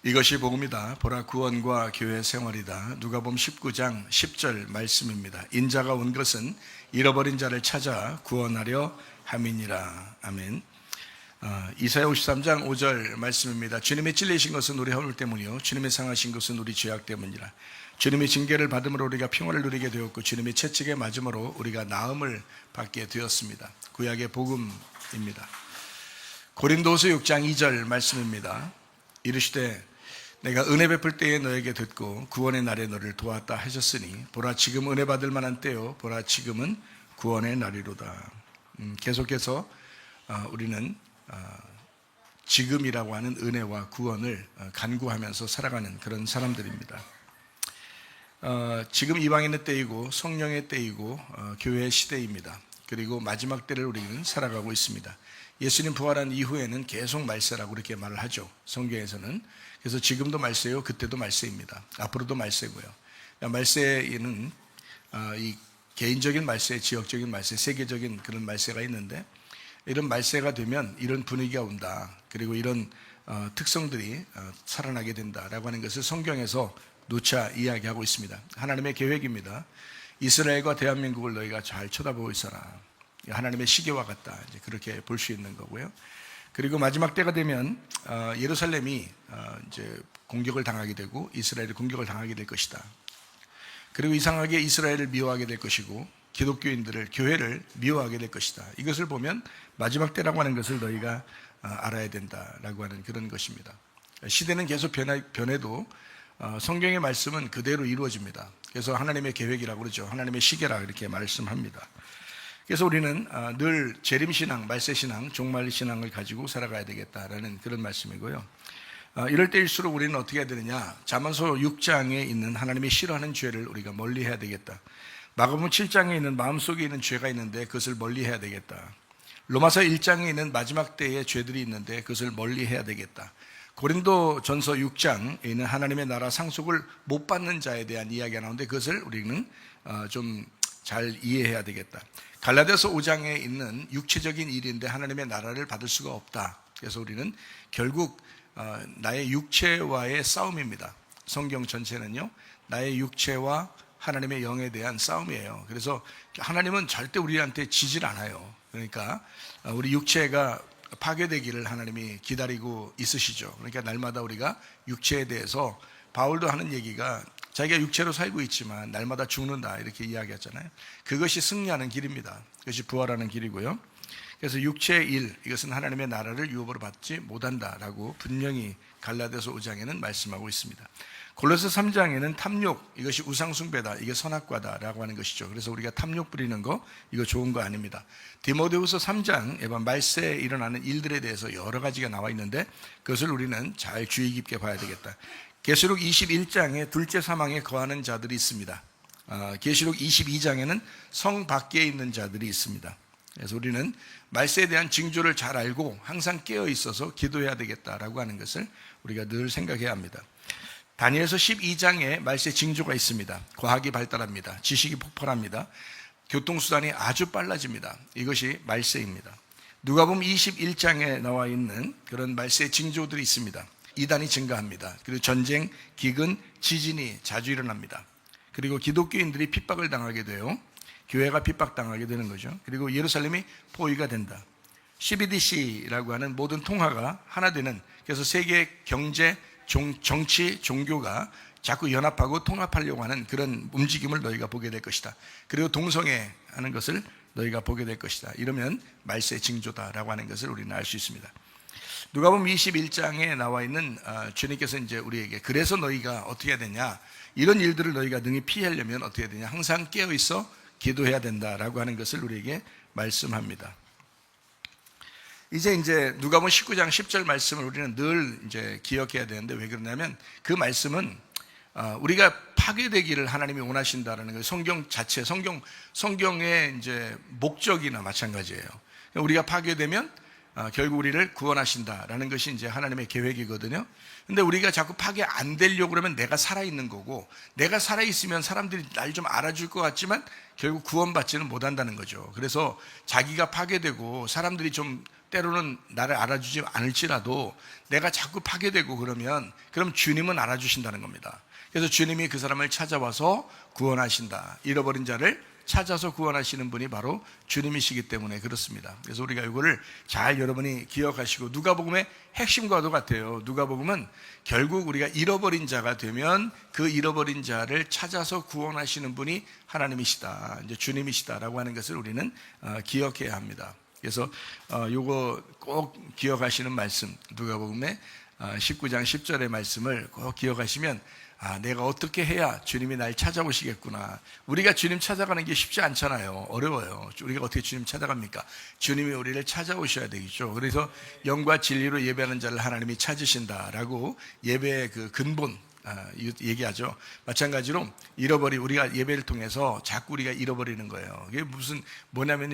이것이 복음이다. 보라 구원과 교회 생활이다. 누가복음 19장 10절 말씀입니다. 인자가 온 것은 잃어버린 자를 찾아 구원하려 함이니라. 아멘. 이사야 53장 5절 말씀입니다. 주님의 찔리신 것은 우리 허물 때문이요 주님의 상하신 것은 우리 죄악 때문이라. 주님의 징계를 받음으로 우리가 평화를 누리게 되었고 주님의 채찍에 맞음으로 우리가 나음을 받게 되었습니다. 구약의 복음입니다. 고린도서 6장 2절 말씀입니다. 이르시되 내가 은혜 베풀 때에 너에게 듣고 구원의 날에 너를 도왔다 하셨으니 보라 지금 은혜 받을 만한 때요 보라 지금은 구원의 날이로다. 계속해서 우리는 지금이라고 하는 은혜와 구원을 간구하면서 살아가는 그런 사람들입니다. 지금 이방인의 때이고 성령의 때이고 교회의 시대입니다. 그리고 마지막 때를 우리는 살아가고 있습니다. 예수님 부활한 이후에는 계속 말세라고 그렇게 말을 하죠. 성경에서는. 그래서 지금도 말세요, 그때도 말세입니다. 앞으로도 말세고요. 말세에는 이 개인적인 말세, 지역적인 말세, 세계적인 그런 말세가 있는데 이런 말세가 되면 이런 분위기가 온다. 그리고 이런 특성들이 살아나게 된다라고 하는 것을 성경에서 누차 이야기하고 있습니다. 하나님의 계획입니다. 이스라엘과 대한민국을 너희가 잘 쳐다보고 있어라. 하나님의 시계와 같다. 이제 그렇게 볼 수 있는 거고요. 그리고 마지막 때가 되면 예루살렘이 이제 공격을 당하게 되고 이스라엘이 공격을 당하게 될 것이다. 그리고 이상하게 이스라엘을 미워하게 될 것이고 기독교인들을 교회를 미워하게 될 것이다. 이것을 보면 마지막 때라고 하는 것을 너희가 알아야 된다라고 하는 그런 것입니다. 시대는 계속 변해도 성경의 말씀은 그대로 이루어집니다. 그래서 하나님의 계획이라고 그러죠. 하나님의 시계라 이렇게 말씀합니다. 그래서 우리는 늘 재림신앙, 말세신앙, 종말신앙을 가지고 살아가야 되겠다라는 그런 말씀이고요. 이럴 때일수록 우리는 어떻게 해야 되느냐. 잠언서 6장에 있는 하나님이 싫어하는 죄를 우리가 멀리해야 되겠다. 마가복음 7장에 있는 마음속에 있는 죄가 있는데 그것을 멀리해야 되겠다. 로마서 1장에 있는 마지막 때의 죄들이 있는데 그것을 멀리해야 되겠다. 고린도전서 6장에 있는 하나님의 나라 상속을 못 받는 자에 대한 이야기가 나오는데 그것을 우리는 좀 잘 이해해야 되겠다. 갈라디아서 5장에 있는 육체적인 일인데 하나님의 나라를 받을 수가 없다. 그래서 우리는 결국 나의 육체와의 싸움입니다. 성경 전체는요 나의 육체와 하나님의 영에 대한 싸움이에요. 그래서 하나님은 절대 우리한테 지질 않아요. 그러니까 우리 육체가 파괴되기를 하나님이 기다리고 있으시죠. 그러니까 날마다 우리가 육체에 대해서 바울도 하는 얘기가 자기가 육체로 살고 있지만 날마다 죽는다 이렇게 이야기했잖아요. 그것이 승리하는 길입니다. 그것이 부활하는 길이고요. 그래서 육체의 일, 이것은 하나님의 나라를 유업으로 받지 못한다라고 분명히 갈라디아서 5장에는 말씀하고 있습니다. 골로새 3장에는 탐욕, 이것이 우상숭배다, 이게 선악과다라고 하는 것이죠. 그래서 우리가 탐욕 부리는 거, 이거 좋은 거 아닙니다. 디모데후서 3장, 말세에 일어나는 일들에 대해서 여러 가지가 나와 있는데 그것을 우리는 잘 주의 깊게 봐야 되겠다. 계시록 21장에 둘째 사망에 거하는 자들이 있습니다. 계시록 22장에는 성 밖에 있는 자들이 있습니다. 그래서 우리는 말세에 대한 징조를 잘 알고 항상 깨어 있어서 기도해야 되겠다라고 하는 것을 우리가 늘 생각해야 합니다. 다니엘서 12장에 말세 징조가 있습니다. 과학이 발달합니다. 지식이 폭발합니다. 교통수단이 아주 빨라집니다. 이것이 말세입니다. 누가복음 21장에 나와 있는 그런 말세의 징조들이 있습니다. 이단이 증가합니다. 그리고 전쟁, 기근, 지진이 자주 일어납니다. 그리고 기독교인들이 핍박을 당하게 돼요. 교회가 핍박당하게 되는 거죠. 그리고 예루살렘이 포위가 된다. CBDC라고 하는 모든 통화가 하나 되는, 그래서 세계 경제, 정치, 종교가 자꾸 연합하고 통합하려고 하는 그런 움직임을 너희가 보게 될 것이다. 그리고 동성애 하는 것을 너희가 보게 될 것이다. 이러면 말세의 징조다라고 하는 것을 우리는 알 수 있습니다. 누가복음 21장에 나와 있는 주님께서 이제 우리에게 그래서 너희가 어떻게 해야 되냐, 이런 일들을 너희가 능히 피하려면 어떻게 해야 되냐, 항상 깨어 있어 기도해야 된다라고 하는 것을 우리에게 말씀합니다. 이제 누가복음 19장 10절 말씀을 우리는 늘 이제 기억해야 되는데 왜 그러냐면 그 말씀은 우리가 파괴되기를 하나님이 원하신다라는 거, 성경 자체, 성경의 이제 목적이나 마찬가지예요. 우리가 파괴되면 결국 우리를 구원하신다라는 것이 이제 하나님의 계획이거든요. 근데 우리가 자꾸 파괴 안 되려고 그러면 내가 살아있는 거고, 내가 살아있으면 사람들이 날 좀 알아줄 것 같지만 결국 구원받지는 못한다는 거죠. 그래서 자기가 파괴되고 사람들이 좀 때로는 나를 알아주지 않을지라도 내가 자꾸 파괴되고 그럼 주님은 알아주신다는 겁니다. 그래서 주님이 그 사람을 찾아와서 구원하신다. 잃어버린 자를 찾아서 구원하시는 분이 바로 주님이시기 때문에 그렇습니다. 그래서 우리가 이거를 잘 여러분이 기억하시고, 누가복음의 핵심과도 같아요. 누가복음은 결국 우리가 잃어버린 자가 되면 그 잃어버린 자를 찾아서 구원하시는 분이 하나님이시다, 이제 주님이시다라고 하는 것을 우리는 기억해야 합니다. 그래서 요거 꼭 기억하시는 말씀, 누가복음의 19장 10절의 말씀을 꼭 기억하시면, 내가 어떻게 해야 주님이 날 찾아오시겠구나. 우리가 주님 찾아가는 게 쉽지 않잖아요. 어려워요. 우리가 어떻게 주님 찾아갑니까? 주님이 우리를 찾아오셔야 되겠죠. 그래서 영과 진리로 예배하는 자를 하나님이 찾으신다라고 예배의 그 근본 얘기하죠. 마찬가지로 우리가 예배를 통해서 자꾸 우리가 잃어버리는 거예요. 이게 뭐냐면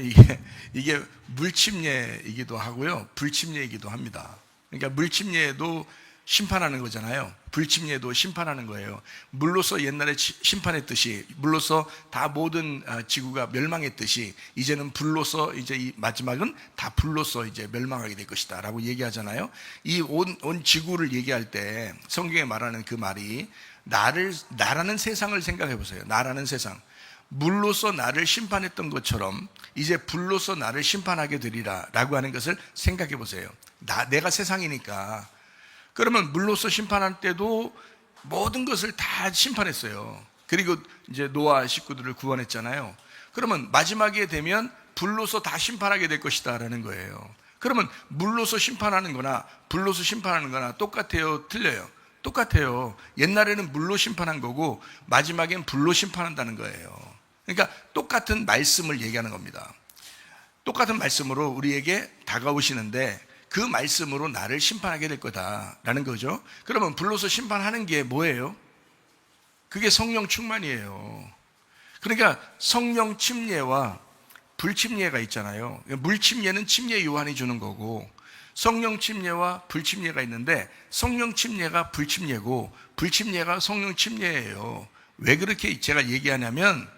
이게 물침례이기도 하고요, 불침례이기도 합니다. 그러니까 물침례도 심판하는 거잖아요. 불침례도 심판하는 거예요. 물로서 옛날에 심판했듯이, 물로서 다 모든 지구가 멸망했듯이, 이제는 불로서, 이제 이 마지막은 다 불로서 이제 멸망하게 될 것이다 라고 얘기하잖아요. 이 온 지구를 얘기할 때 성경에 말하는 그 말이, 나라는 세상을 생각해 보세요. 나라는 세상, 물로서 나를 심판했던 것처럼 이제 불로서 나를 심판하게 되리라 라고 하는 것을 생각해 보세요. 내가 세상이니까. 그러면 물로서 심판할 때도 모든 것을 다 심판했어요. 그리고 이제 노아 식구들을 구원했잖아요. 그러면 마지막에 되면 불로서 다 심판하게 될 것이다 라는 거예요. 그러면 물로서 심판하는 거나 불로서 심판하는 거나 똑같아요, 틀려요? 똑같아요. 옛날에는 물로 심판한 거고 마지막엔 불로 심판한다는 거예요. 그러니까 똑같은 말씀을 얘기하는 겁니다. 똑같은 말씀으로 우리에게 다가오시는데, 그 말씀으로 나를 심판하게 될 거다라는 거죠. 그러면 불로서 심판하는 게 뭐예요? 그게 성령 충만이에요. 그러니까 성령 침례와 불침례가 있잖아요. 물침례는 침례 요한이 주는 거고, 성령 침례와 불침례가 있는데, 성령 침례가 불침례고 불침례가 성령 침례예요. 왜 그렇게 제가 얘기하냐면,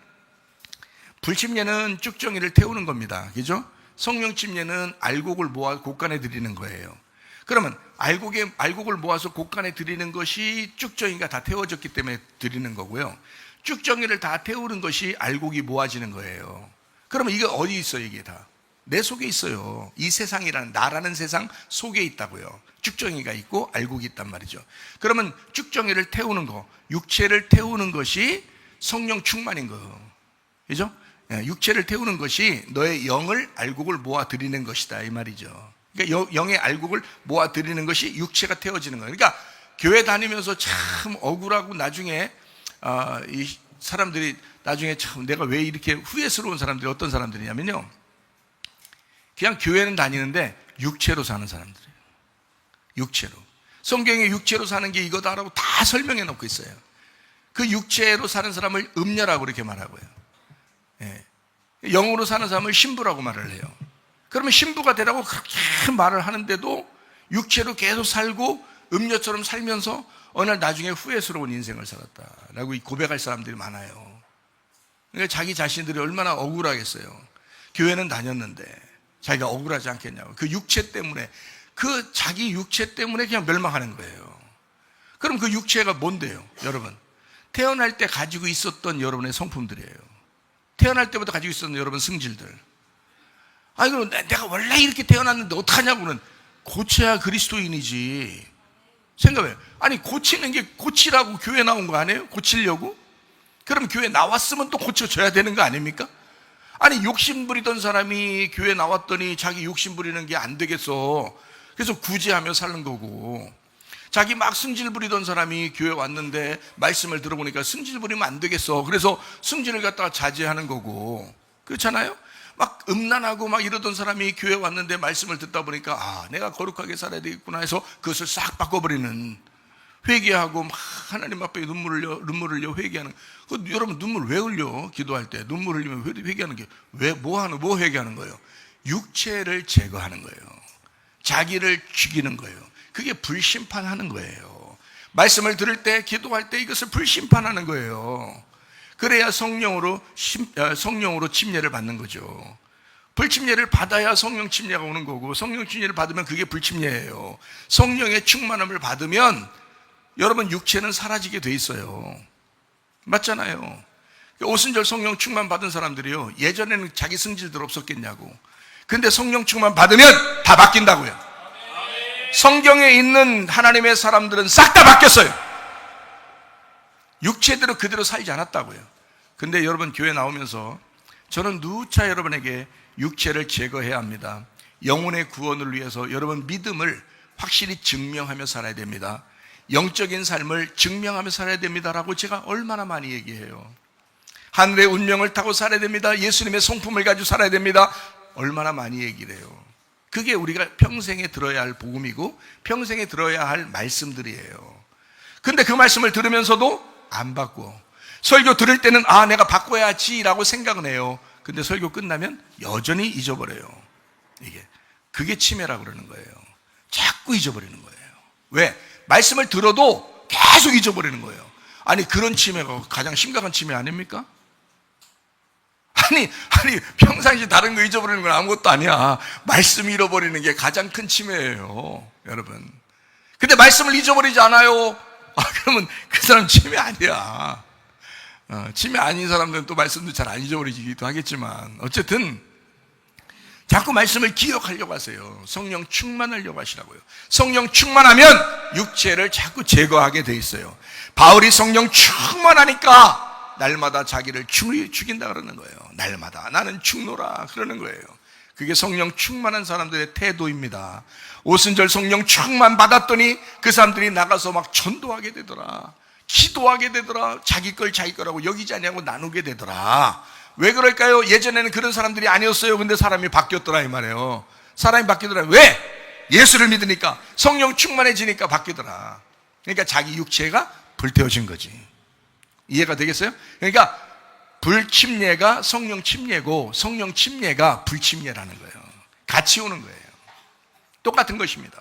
불침례는 쭉정이를 태우는 겁니다. 그죠? 성령 침례는 알곡을 모아 곳간에 드리는 거예요. 그러면 알곡을 모아서 곳간에 드리는 것이 쭉정이가 다 태워졌기 때문에 드리는 거고요. 쭉정이를 다 태우는 것이 알곡이 모아지는 거예요. 그러면 이게 어디 있어요? 이게 다 내 속에 있어요. 이 세상이라는, 나라는 세상 속에 있다고요. 쭉정이가 있고 알곡이 있단 말이죠. 그러면 쭉정이를 태우는 거, 육체를 태우는 것이 성령 충만인 거예요. 그죠? 육체를 태우는 것이 너의 영을, 알곡을 모아 드리는 것이다 이 말이죠. 그러니까 영의 알곡을 모아 드리는 것이 육체가 태워지는 거예요. 그러니까 교회 다니면서 참 억울하고, 나중에 이 사람들이 나중에 참 내가 왜 이렇게 후회스러운 사람들이 어떤 사람들이냐면요, 그냥 교회는 다니는데 육체로 사는 사람들이에요. 육체로. 성경에 육체로 사는 게 이거다라고 다 설명해 놓고 있어요. 그 육체로 사는 사람을 음녀라고 그렇게 말하고요. 영으로 사는 사람을 신부라고 말을 해요. 그러면 신부가 되라고 그렇게 말을 하는데도 육체로 계속 살고 음녀처럼 살면서 어느 날 나중에 후회스러운 인생을 살았다라고 고백할 사람들이 많아요. 그러니까 자기 자신들이 얼마나 억울하겠어요. 교회는 다녔는데 자기가 억울하지 않겠냐고. 그 육체 때문에, 그 자기 육체 때문에 그냥 멸망하는 거예요. 그럼 그 육체가 뭔데요? 여러분, 태어날 때 가지고 있었던 여러분의 성품들이에요. 태어날 때부터 가지고 있었던 여러분 승질들. 그럼 내가 원래 이렇게 태어났는데 어떡하냐고는, 고쳐야 그리스도인이지. 생각해요. 고치는 게, 고치라고 교회 나온 거 아니에요? 고치려고? 그럼 교회 나왔으면 또 고쳐줘야 되는 거 아닙니까? 욕심 부리던 사람이 교회 나왔더니 자기 욕심 부리는 게 안 되겠어. 그래서 구제하며 사는 거고, 자기 막 승질 부리던 사람이 교회 왔는데 말씀을 들어보니까 승질 부리면 안 되겠어. 그래서 승질을 갖다가 자제하는 거고, 그렇잖아요? 막 음란하고 막 이러던 사람이 교회 왔는데 말씀을 듣다 보니까 내가 거룩하게 살아야 되겠구나 해서 그것을 싹 바꿔버리는, 회개하고 막 하나님 앞에 눈물 흘려 회개하는. 여러분, 눈물 왜 흘려? 기도할 때 눈물 흘리면 회개하는 게 뭐 회개하는 거예요? 육체를 제거하는 거예요. 자기를 죽이는 거예요. 그게 불심판하는 거예요. 말씀을 들을 때, 기도할 때 이것을 불심판하는 거예요. 그래야 성령으로 침례를 받는 거죠. 불침례를 받아야 성령 침례가 오는 거고, 성령 침례를 받으면 그게 불침례예요. 성령의 충만함을 받으면 여러분 육체는 사라지게 돼 있어요. 맞잖아요. 오순절 성령 충만 받은 사람들이요, 예전에는 자기 승질들 없었겠냐고. 근데 성령 충만 받으면 다 바뀐다고요. 성경에 있는 하나님의 사람들은 싹 다 바뀌었어요. 육체대로 그대로 살지 않았다고요. 근데 여러분 교회 나오면서 저는 누차 여러분에게 육체를 제거해야 합니다. 영혼의 구원을 위해서 여러분 믿음을 확실히 증명하며 살아야 됩니다. 영적인 삶을 증명하며 살아야 됩니다라고 제가 얼마나 많이 얘기해요. 하늘의 운명을 타고 살아야 됩니다. 예수님의 성품을 가지고 살아야 됩니다. 얼마나 많이 얘기를 해요. 그게 우리가 평생에 들어야 할 복음이고 평생에 들어야 할 말씀들이에요. 근데 그 말씀을 들으면서도 안 바꿔. 설교 들을 때는 내가 바꿔야지 라고 생각은 해요. 근데 설교 끝나면 여전히 잊어버려요. 그게 치매라고 그러는 거예요. 자꾸 잊어버리는 거예요. 왜? 말씀을 들어도 계속 잊어버리는 거예요. 아니 그런 치매가 가장 심각한 치매 아닙니까? 아니 평상시 다른 거 잊어버리는 건 아무것도 아니야. 말씀 잃어버리는 게 가장 큰 치매예요, 여러분. 근데 말씀을 잊어버리지 않아요. 그러면 그 사람 치매 아니야. 치매 아닌 사람들은 또 말씀도 잘 안 잊어버리기도 하겠지만 어쨌든 자꾸 말씀을 기억하려고 하세요. 성령 충만하려고 하시라고요. 성령 충만하면 육체를 자꾸 제거하게 돼 있어요. 바울이 성령 충만하니까 날마다 자기를 죽인다 그러는 거예요. 날마다 나는 죽노라 그러는 거예요. 그게 성령 충만한 사람들의 태도입니다. 오순절 성령 충만 받았더니 그 사람들이 나가서 막 전도하게 되더라. 기도하게 되더라. 자기 걸 자기 거라고 여기지 않냐고 나누게 되더라. 왜 그럴까요? 예전에는 그런 사람들이 아니었어요. 근데 사람이 바뀌었더라 이 말이에요. 사람이 바뀌더라. 왜? 예수를 믿으니까, 성령 충만해지니까 바뀌더라. 그러니까 자기 육체가 불태워진 거지. 이해가 되겠어요? 그러니까 불침례가 성령 침례고 성령 침례가 불침례라는 거예요. 같이 오는 거예요. 똑같은 것입니다.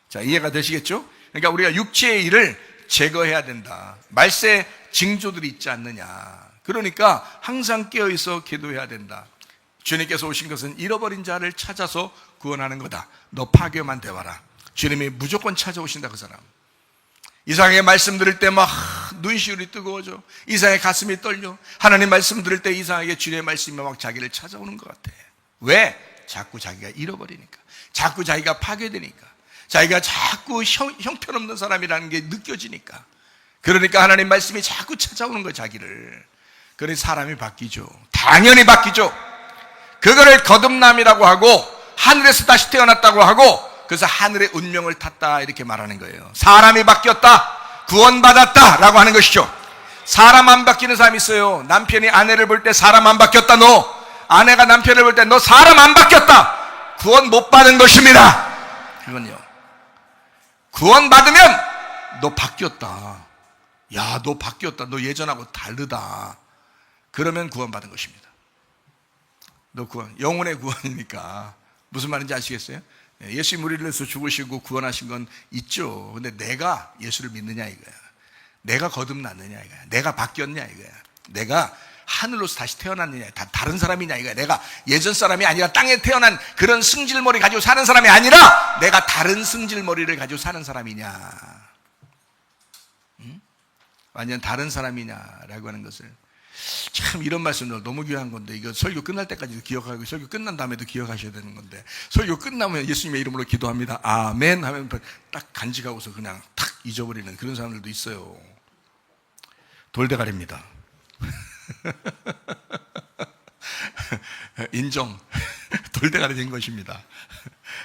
자, 이해가 되시겠죠? 그러니까 우리가 육체의 일을 제거해야 된다. 말세 징조들이 있지 않느냐. 그러니까 항상 깨어있어 기도해야 된다. 주님께서 오신 것은 잃어버린 자를 찾아서 구원하는 거다. 너 파괴만 되와라. 주님이 무조건 찾아오신다. 그 사람 이상하게 말씀 들을 때 막 눈시울이 뜨거워져. 이상하게 가슴이 떨려. 하나님 말씀 들을 때 이상하게 주님의 말씀이 막 자기를 찾아오는 것 같아. 왜? 자꾸 자기가 잃어버리니까, 자꾸 자기가 파괴되니까, 자기가 자꾸 형편없는 사람이라는 게 느껴지니까. 그러니까 하나님 말씀이 자꾸 찾아오는 거예요, 자기를. 그래 사람이 바뀌죠. 당연히 바뀌죠. 그거를 거듭남이라고 하고 하늘에서 다시 태어났다고 하고, 그래서 하늘의 운명을 탔다 이렇게 말하는 거예요. 사람이 바뀌었다, 구원받았다 라고 하는 것이죠. 사람 안 바뀌는 사람이 있어요. 남편이 아내를 볼 때 사람 안 바뀌었다, 너. 아내가 남편을 볼 때 너 사람 안 바뀌었다, 구원 못 받은 것입니다. 그건요, 구원받으면 너 바뀌었다, 야 너 바뀌었다, 너 예전하고 다르다, 그러면 구원받은 것입니다. 너 구원, 영혼의 구원이니까. 무슨 말인지 아시겠어요? 예수님 우리를 위해서 죽으시고 구원하신 건 있죠. 근데 내가 예수를 믿느냐 이거야. 내가 거듭났느냐 이거야. 내가 바뀌었냐 이거야. 내가 하늘로서 다시 태어났느냐, 다 다른 사람이냐 이거야. 내가 예전 사람이 아니라 땅에 태어난 그런 승질머리 가지고 사는 사람이 아니라 내가 다른 승질머리를 가지고 사는 사람이냐, 완전 다른 사람이냐라고 하는 것을, 참 이런 말씀들 너무 귀한 건데, 이거 설교 끝날 때까지도 기억하고 설교 끝난 다음에도 기억하셔야 되는 건데, 설교 끝나면 예수님의 이름으로 기도합니다 아멘 하면 딱 간직하고서 그냥 탁 잊어버리는 그런 사람들도 있어요. 돌대가리입니다. 인정. 돌대가리 된 것입니다.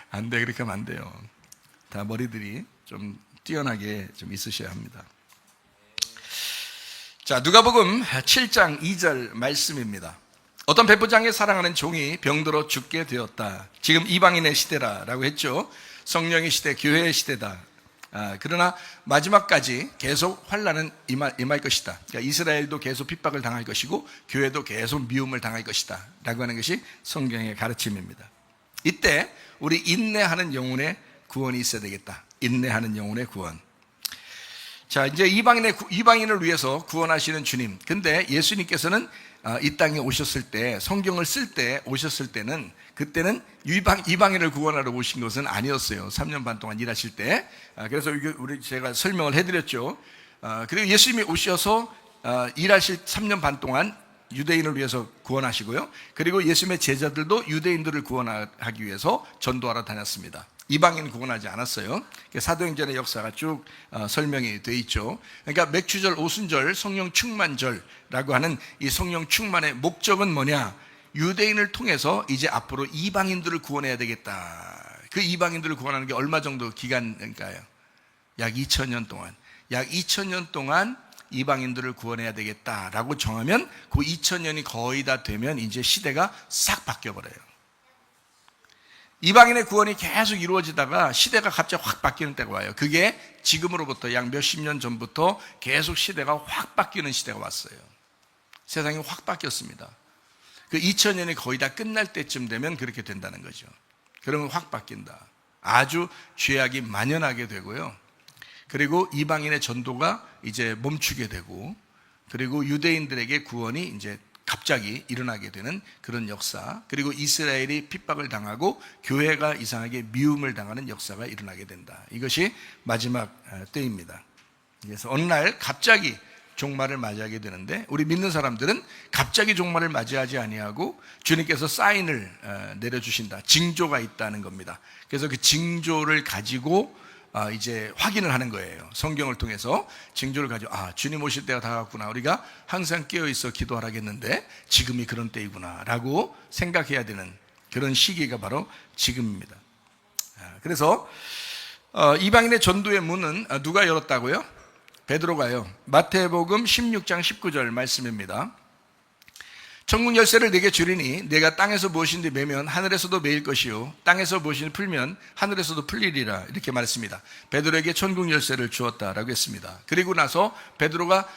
안 돼, 그렇게 하면 안 돼요. 다 머리들이 좀 뛰어나게 좀 있으셔야 합니다. 자, 누가복음 7장 2절 말씀입니다. 어떤 백부장의 사랑하는 종이 병들어 죽게 되었다. 지금 이방인의 시대라고 했죠. 성령의 시대, 교회의 시대다. 그러나 마지막까지 계속 환난은 임할 것이다. 그러니까 이스라엘도 계속 핍박을 당할 것이고 교회도 계속 미움을 당할 것이다 라고 하는 것이 성경의 가르침입니다. 이때 우리 인내하는 영혼의 구원이 있어야 되겠다. 인내하는 영혼의 구원. 자, 이제 이방인을 위해서 구원하시는 주님. 근데 예수님께서는 이 땅에 오셨을 때, 성경을 쓸 때 오셨을 때는, 그때는 이방인을 구원하러 오신 것은 아니었어요. 3년 반 동안 일하실 때. 그래서 제가 설명을 해드렸죠. 그리고 예수님이 오셔서 일하실 3년 반 동안 유대인을 위해서 구원하시고요. 그리고 예수님의 제자들도 유대인들을 구원하기 위해서 전도하러 다녔습니다. 이방인 구원하지 않았어요. 사도행전의 역사가 쭉 설명이 되어 있죠. 그러니까 맥주절, 오순절, 성령 충만절라고 하는 이 성령 충만의 목적은 뭐냐? 유대인을 통해서 이제 앞으로 이방인들을 구원해야 되겠다. 그 이방인들을 구원하는 게 얼마 정도 기간일까요? 약 2000년 동안. 약 2000년 동안 이방인들을 구원해야 되겠다라고 정하면 그 2000년이 거의 다 되면 이제 시대가 싹 바뀌어버려요. 이방인의 구원이 계속 이루어지다가 시대가 갑자기 확 바뀌는 때가 와요. 그게 지금으로부터 약 몇십 년 전부터 계속 시대가 확 바뀌는 시대가 왔어요. 세상이 확 바뀌었습니다. 그 2000년이 거의 다 끝날 때쯤 되면 그렇게 된다는 거죠. 그러면 확 바뀐다. 아주 죄악이 만연하게 되고요. 그리고 이방인의 전도가 이제 멈추게 되고, 그리고 유대인들에게 구원이 이제 갑자기 일어나게 되는 그런 역사, 그리고 이스라엘이 핍박을 당하고 교회가 이상하게 미움을 당하는 역사가 일어나게 된다. 이것이 마지막 때입니다. 그래서 어느 날 갑자기 종말을 맞이하게 되는데, 우리 믿는 사람들은 갑자기 종말을 맞이하지 아니하고 주님께서 사인을 내려주신다. 징조가 있다는 겁니다. 그래서 그 징조를 가지고 이제 확인을 하는 거예요. 성경을 통해서 징조를 가지고, 주님 오실 때가 다가왔구나. 우리가 항상 깨어있어 기도하라겠는데 지금이 그런 때이구나 라고 생각해야 되는 그런 시기가 바로 지금입니다. 그래서 이방인의 전도의 문은 누가 열었다고요? 베드로가요. 마태복음 16장 19절 말씀입니다. 천국 열쇠를 내게 주리니 내가 땅에서 무엇인지 매면 하늘에서도 매일 것이요 땅에서 무엇인지 풀면 하늘에서도 풀리리라. 이렇게 말했습니다. 베드로에게 천국 열쇠를 주었다라고 했습니다. 그리고 나서 베드로가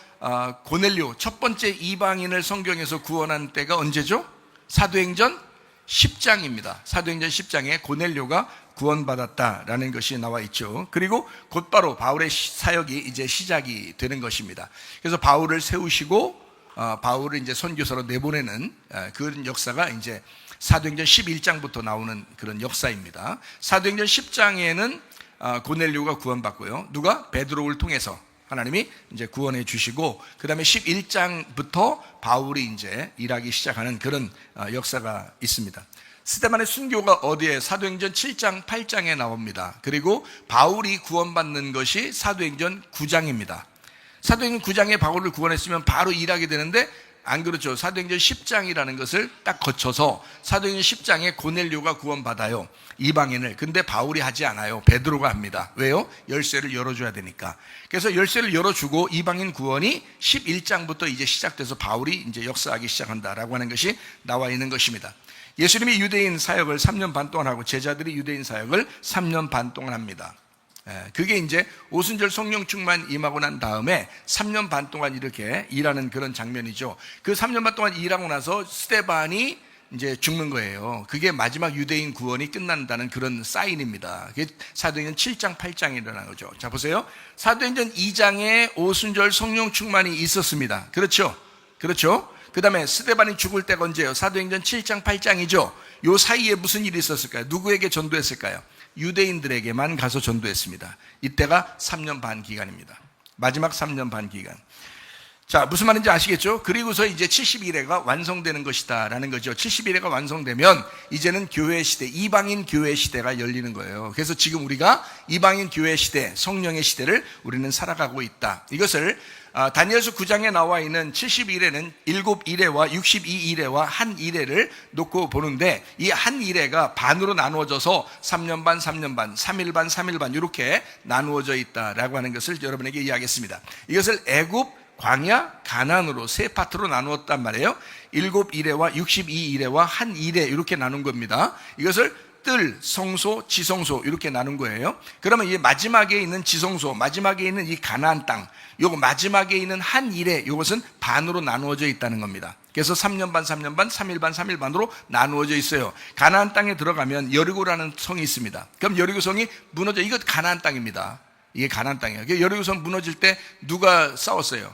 고넬료, 첫 번째 이방인을 성경에서 구원한 때가 언제죠? 사도행전 10장입니다. 사도행전 10장에 고넬료가 구원받았다라는 것이 나와 있죠. 그리고 곧바로 바울의 사역이 이제 시작이 되는 것입니다. 그래서 바울을 세우시고 바울을 이제 선교사로 내보내는 그런 역사가 이제 사도행전 11장부터 나오는 그런 역사입니다. 사도행전 10장에는 고넬료가 구원받고요. 누가? 베드로를 통해서 하나님이 이제 구원해 주시고, 그 다음에 11장부터 바울이 이제 일하기 시작하는 그런 역사가 있습니다. 스데반의 순교가 어디에? 사도행전 7장, 8장에 나옵니다. 그리고 바울이 구원받는 것이 사도행전 9장입니다. 사도행전 9장에 바울을 구원했으면 바로 일하게 되는데 안 그렇죠. 사도행전 10장이라는 것을 딱 거쳐서 사도행전 10장에 고넬료가 구원받아요. 이방인을. 근데 바울이 하지 않아요. 베드로가 합니다. 왜요? 열쇠를 열어줘야 되니까. 그래서 열쇠를 열어주고 이방인 구원이 11장부터 이제 시작돼서 바울이 이제 역사하기 시작한다라고 하는 것이 나와 있는 것입니다. 예수님이 유대인 사역을 3년 반 동안 하고 제자들이 유대인 사역을 3년 반 동안 합니다. 그게 이제 오순절 성령 충만 임하고 난 다음에 3년 반 동안 이렇게 일하는 그런 장면이죠. 그 3년 반 동안 일하고 나서 스데반이 이제 죽는 거예요. 그게 마지막 유대인 구원이 끝난다는 그런 사인입니다. 그게 사도행전 7장, 8장에 일어난 거죠. 자, 보세요. 사도행전 2장에 오순절 성령 충만이 있었습니다. 그렇죠? 그렇죠? 그 다음에 스데반이 죽을 때가 언제예요? 사도행전 7장, 8장이죠. 요 사이에 무슨 일이 있었을까요? 누구에게 전도했을까요? 유대인들에게만 가서 전도했습니다. 이때가 3년 반 기간입니다. 마지막 3년 반 기간. 자, 무슨 말인지 아시겠죠? 그리고서 이제 70일회가 완성되는 것이다 라는 거죠. 70일회가 완성되면 이제는 교회 시대, 이방인 교회 시대가 열리는 거예요. 그래서 지금 우리가 이방인 교회 시대, 성령의 시대를 우리는 살아가고 있다. 이것을 다니엘서 9장에 나와 있는 71회는 7일회와 62일회와 한 일회를 놓고 보는데, 이 한 일회가 반으로 나누어져서 3년 반, 3년 반, 3일 반, 3일 반 이렇게 나누어져 있다라고 하는 것을 여러분에게 이야기했습니다. 이것을 애굽, 광야, 가나안으로 세 파트로 나누었단 말이에요. 7일회와 62일회와 한 일회 이렇게 나눈 겁니다. 이것을 뜰, 성소, 지성소 이렇게 나눈 거예요. 그러면 이 마지막에 있는 지성소, 마지막에 있는 이 가나안 땅, 요거 마지막에 있는 한 일회, 이것은 반으로 나누어져 있다는 겁니다. 그래서 3년 반, 3년 반, 3일 반, 3일 반으로 나누어져 있어요. 가나안 땅에 들어가면 여리고라는 성이 있습니다. 그럼 여리고 성이 무너져, 이것 가나안 땅입니다. 이게 가나안 땅이에요. 여리고서 무너질 때 누가 싸웠어요?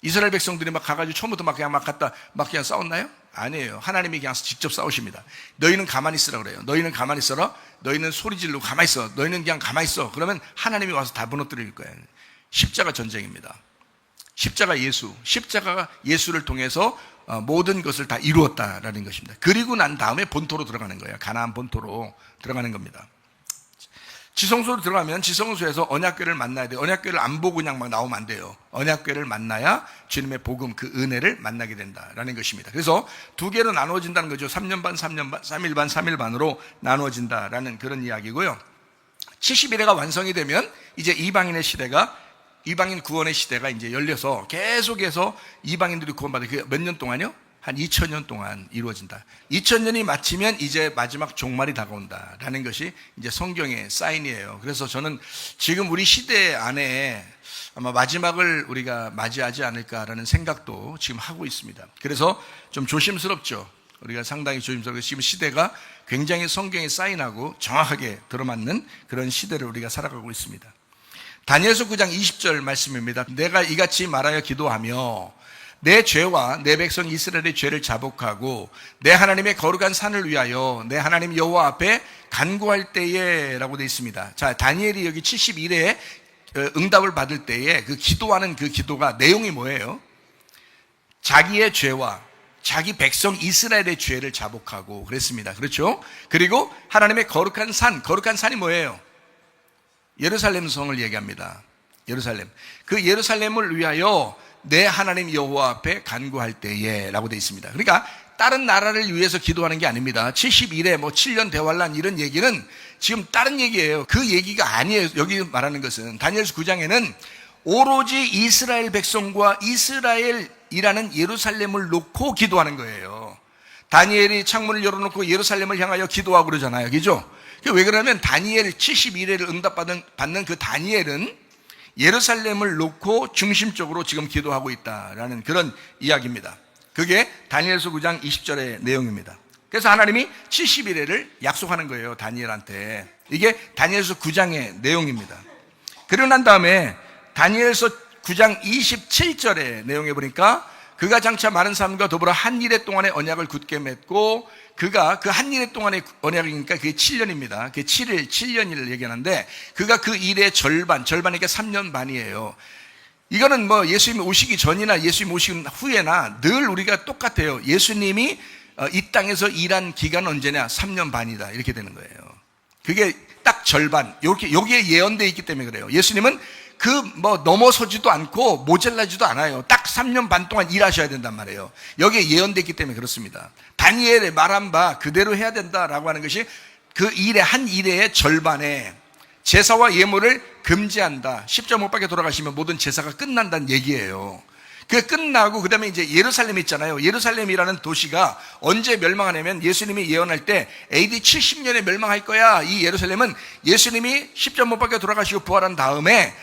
이스라엘 백성들이 막 가가지고 처음부터 막 그냥 싸웠나요? 아니에요. 하나님이 그냥 직접 싸우십니다. 너희는 가만히 있으라 그래요. 너희는 가만히 있어라. 너희는 소리 지르고 가만히 있어. 너희는 그냥 가만히 있어. 그러면 하나님이 와서 다 무너뜨릴 거예요. 십자가 전쟁입니다. 십자가가 예수를 통해서 모든 것을 다 이루었다라는 것입니다. 그리고 난 다음에 본토로 들어가는 거예요. 가나안 본토로 들어가는 겁니다. 지성소로 들어가면 지성소에서 언약궤를 만나야 돼요. 언약궤를 안 보고 그냥 막 나오면 안 돼요. 언약궤를 만나야 주님의 복음, 그 은혜를 만나게 된다라는 것입니다. 그래서 두 개로 나누어진다는 거죠. 3년 반, 3년 반, 3일 반, 3일 반으로 나누어진다라는 그런 이야기고요. 70일회가 완성이 되면 이제 이방인 구원의 시대가 이제 열려서 계속해서 이방인들이 구원받을 몇 년 동안요? 한 2000년 동안 이루어진다. 2000년이 마치면 이제 마지막 종말이 다가온다라는 것이 이제 성경의 사인이에요. 그래서 저는 지금 우리 시대 안에 아마 마지막을 우리가 맞이하지 않을까라는 생각도 지금 하고 있습니다. 그래서 좀 조심스럽죠. 우리가 상당히 조심스럽고 지금 시대가 굉장히 성경에 사인하고 정확하게 들어맞는 그런 시대를 우리가 살아가고 있습니다. 다니엘서 9장 20절 말씀입니다. 내가 이같이 말하여 기도하며 내 죄와 내 백성 이스라엘의 죄를 자복하고 내 하나님의 거룩한 산을 위하여 내 하나님 여호와 앞에 간구할 때에 라고 되어 있습니다. 자, 다니엘이 여기 71회에 응답을 받을 때에 그 기도하는 그 기도가 내용이 뭐예요? 자기의 죄와 자기 백성 이스라엘의 죄를 자복하고 그랬습니다. 그렇죠? 그리고 하나님의 거룩한 산이 뭐예요? 예루살렘 성을 얘기합니다. 예루살렘. 그 예루살렘을 위하여 내 하나님 여호와 앞에 간구할 때에 라고 되어 있습니다. 그러니까 다른 나라를 위해서 기도하는 게 아닙니다. 71회 7년 대환란 이런 얘기는 지금 다른 얘기예요. 그 얘기가 아니에요. 여기 말하는 것은 다니엘서 9장에는 오로지 이스라엘 백성과 이스라엘이라는 예루살렘을 놓고 기도하는 거예요. 다니엘이 창문을 열어놓고 예루살렘을 향하여 기도하고 그러잖아요. 그죠? 왜 그러냐면 다니엘 71회를 응답받는 그 다니엘은 예루살렘을 놓고 중심적으로 지금 기도하고 있다라는 그런 이야기입니다. 그게 다니엘서 9장 20절의 내용입니다. 그래서 하나님이 71회를 약속하는 거예요. 다니엘한테. 이게 다니엘서 9장의 내용입니다. 그러고 난 다음에 다니엘서 9장 27절의 내용에 보니까 그가 장차 많은 사람과 더불어 한 일해 동안의 언약을 굳게 맺고 그가 그 한 일해 동안의 언약이니까 그게 7년입니다. 그게 7년을 얘기하는데 그가 그 일의 절반이니까 3년 반이에요. 이거는 예수님 오시기 전이나 예수님 오시기 후에나 늘 우리가 똑같아요. 예수님이 이 땅에서 일한 기간은 언제냐? 3년 반이다. 이렇게 되는 거예요. 그게 딱 절반. 여기에 예언되어 있기 때문에 그래요. 예수님은 넘어서지도 않고 모자라지도 않아요. 딱 3년 반 동안 일하셔야 된단 말이에요. 여기에 예언됐기 때문에 그렇습니다. 다니엘의 말한 바 그대로 해야 된다라고 하는 것이 그 한 일의 절반에 제사와 예물을 금지한다. 십자가 못 박혀 돌아가시면 모든 제사가 끝난다는 얘기예요. 그게 끝나고 그 다음에 이제 예루살렘 있잖아요. 예루살렘이라는 도시가 언제 멸망하냐면 예수님이 예언할 때 AD 70년에 멸망할 거야. 이 예루살렘은 예수님이 십자가 못 박혀 돌아가시고 부활한 다음에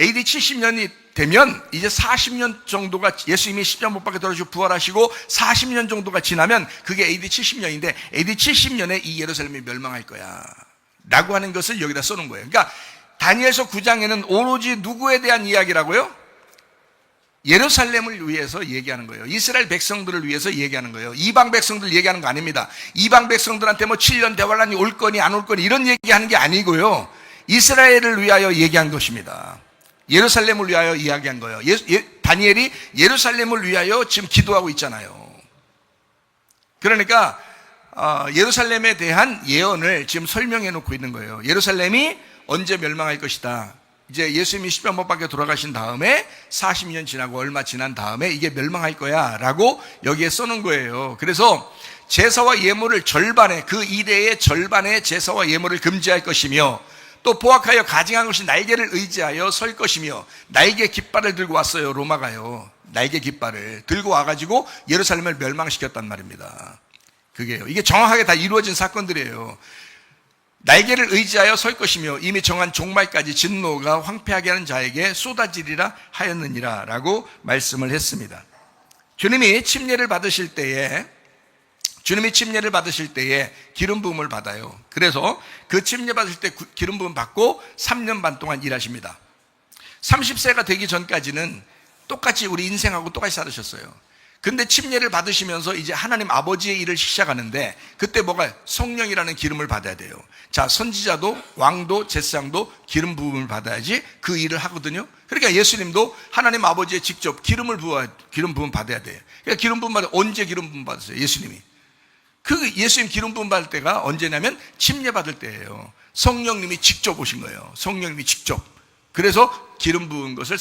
AD 70년이 되면 이제 40년 정도가 예수님이 십자가 못 박혀 돌아가시고 부활하시고 40년 정도가 지나면 그게 AD 70년인데 AD 70년에 이 예루살렘이 멸망할 거야 라고 하는 것을 여기다 써놓은 거예요. 그러니까 다니엘서 9장에는 오로지 누구에 대한 이야기라고요? 예루살렘을 위해서 얘기하는 거예요. 이스라엘 백성들을 위해서 얘기하는 거예요. 이방 백성들 얘기하는 거 아닙니다. 이방 백성들한테 7년 대환란이 올 거니 안 올 거니 이런 얘기하는 게 아니고요. 이스라엘을 위하여 얘기한 것입니다. 예루살렘을 위하여 이야기한 거예요. 다니엘이 예루살렘을 위하여 지금 기도하고 있잖아요. 그러니까 예루살렘에 대한 예언을 지금 설명해 놓고 있는 거예요. 예루살렘이 언제 멸망할 것이다. 이제 예수님이 십자가 못 박혀 돌아가신 다음에 40년 지나고 얼마 지난 다음에 이게 멸망할 거야 라고 여기에 써놓은 거예요. 그래서 제사와 예물을 그 이래의 절반의 제사와 예물을 금지할 것이며 또 포악하여 가증한 것이 날개를 의지하여 설 것이며 날개 깃발을 들고 왔어요. 로마가요. 날개 깃발을 들고 와가지고 예루살렘을 멸망시켰단 말입니다. 그게요. 이게 정확하게 다 이루어진 사건들이에요. 날개를 의지하여 설 것이며 이미 정한 종말까지 진노가 황폐하게 하는 자에게 쏟아지리라 하였느니라 라고 말씀을 했습니다. 주님이 침례를 받으실 때에 주님이 침례를 받으실 때에 기름 부음을 받아요. 그래서 그 침례 받으실 때 기름 부음 받고 3년 반 동안 일하십니다. 30세가 되기 전까지는 똑같이 우리 인생하고 똑같이 살으셨어요. 근데 침례를 받으시면서 이제 하나님 아버지의 일을 시작하는데 그때 뭐가 성령이라는 기름을 받아야 돼요. 자, 선지자도 왕도 제사장도 기름 부음을 받아야지 그 일을 하거든요. 그러니까 예수님도 하나님 아버지의 직접 기름 부음 받아야 돼요. 그러니까 기름 부음 받아 언제 기름 부음 받았어요? 예수님이. 그 예수님 기름 부음 받을 때가 언제냐면 침례 받을 때예요. 성령님이 직접 오신 거예요. 성령님이 직접. 그래서 기름 부은 것을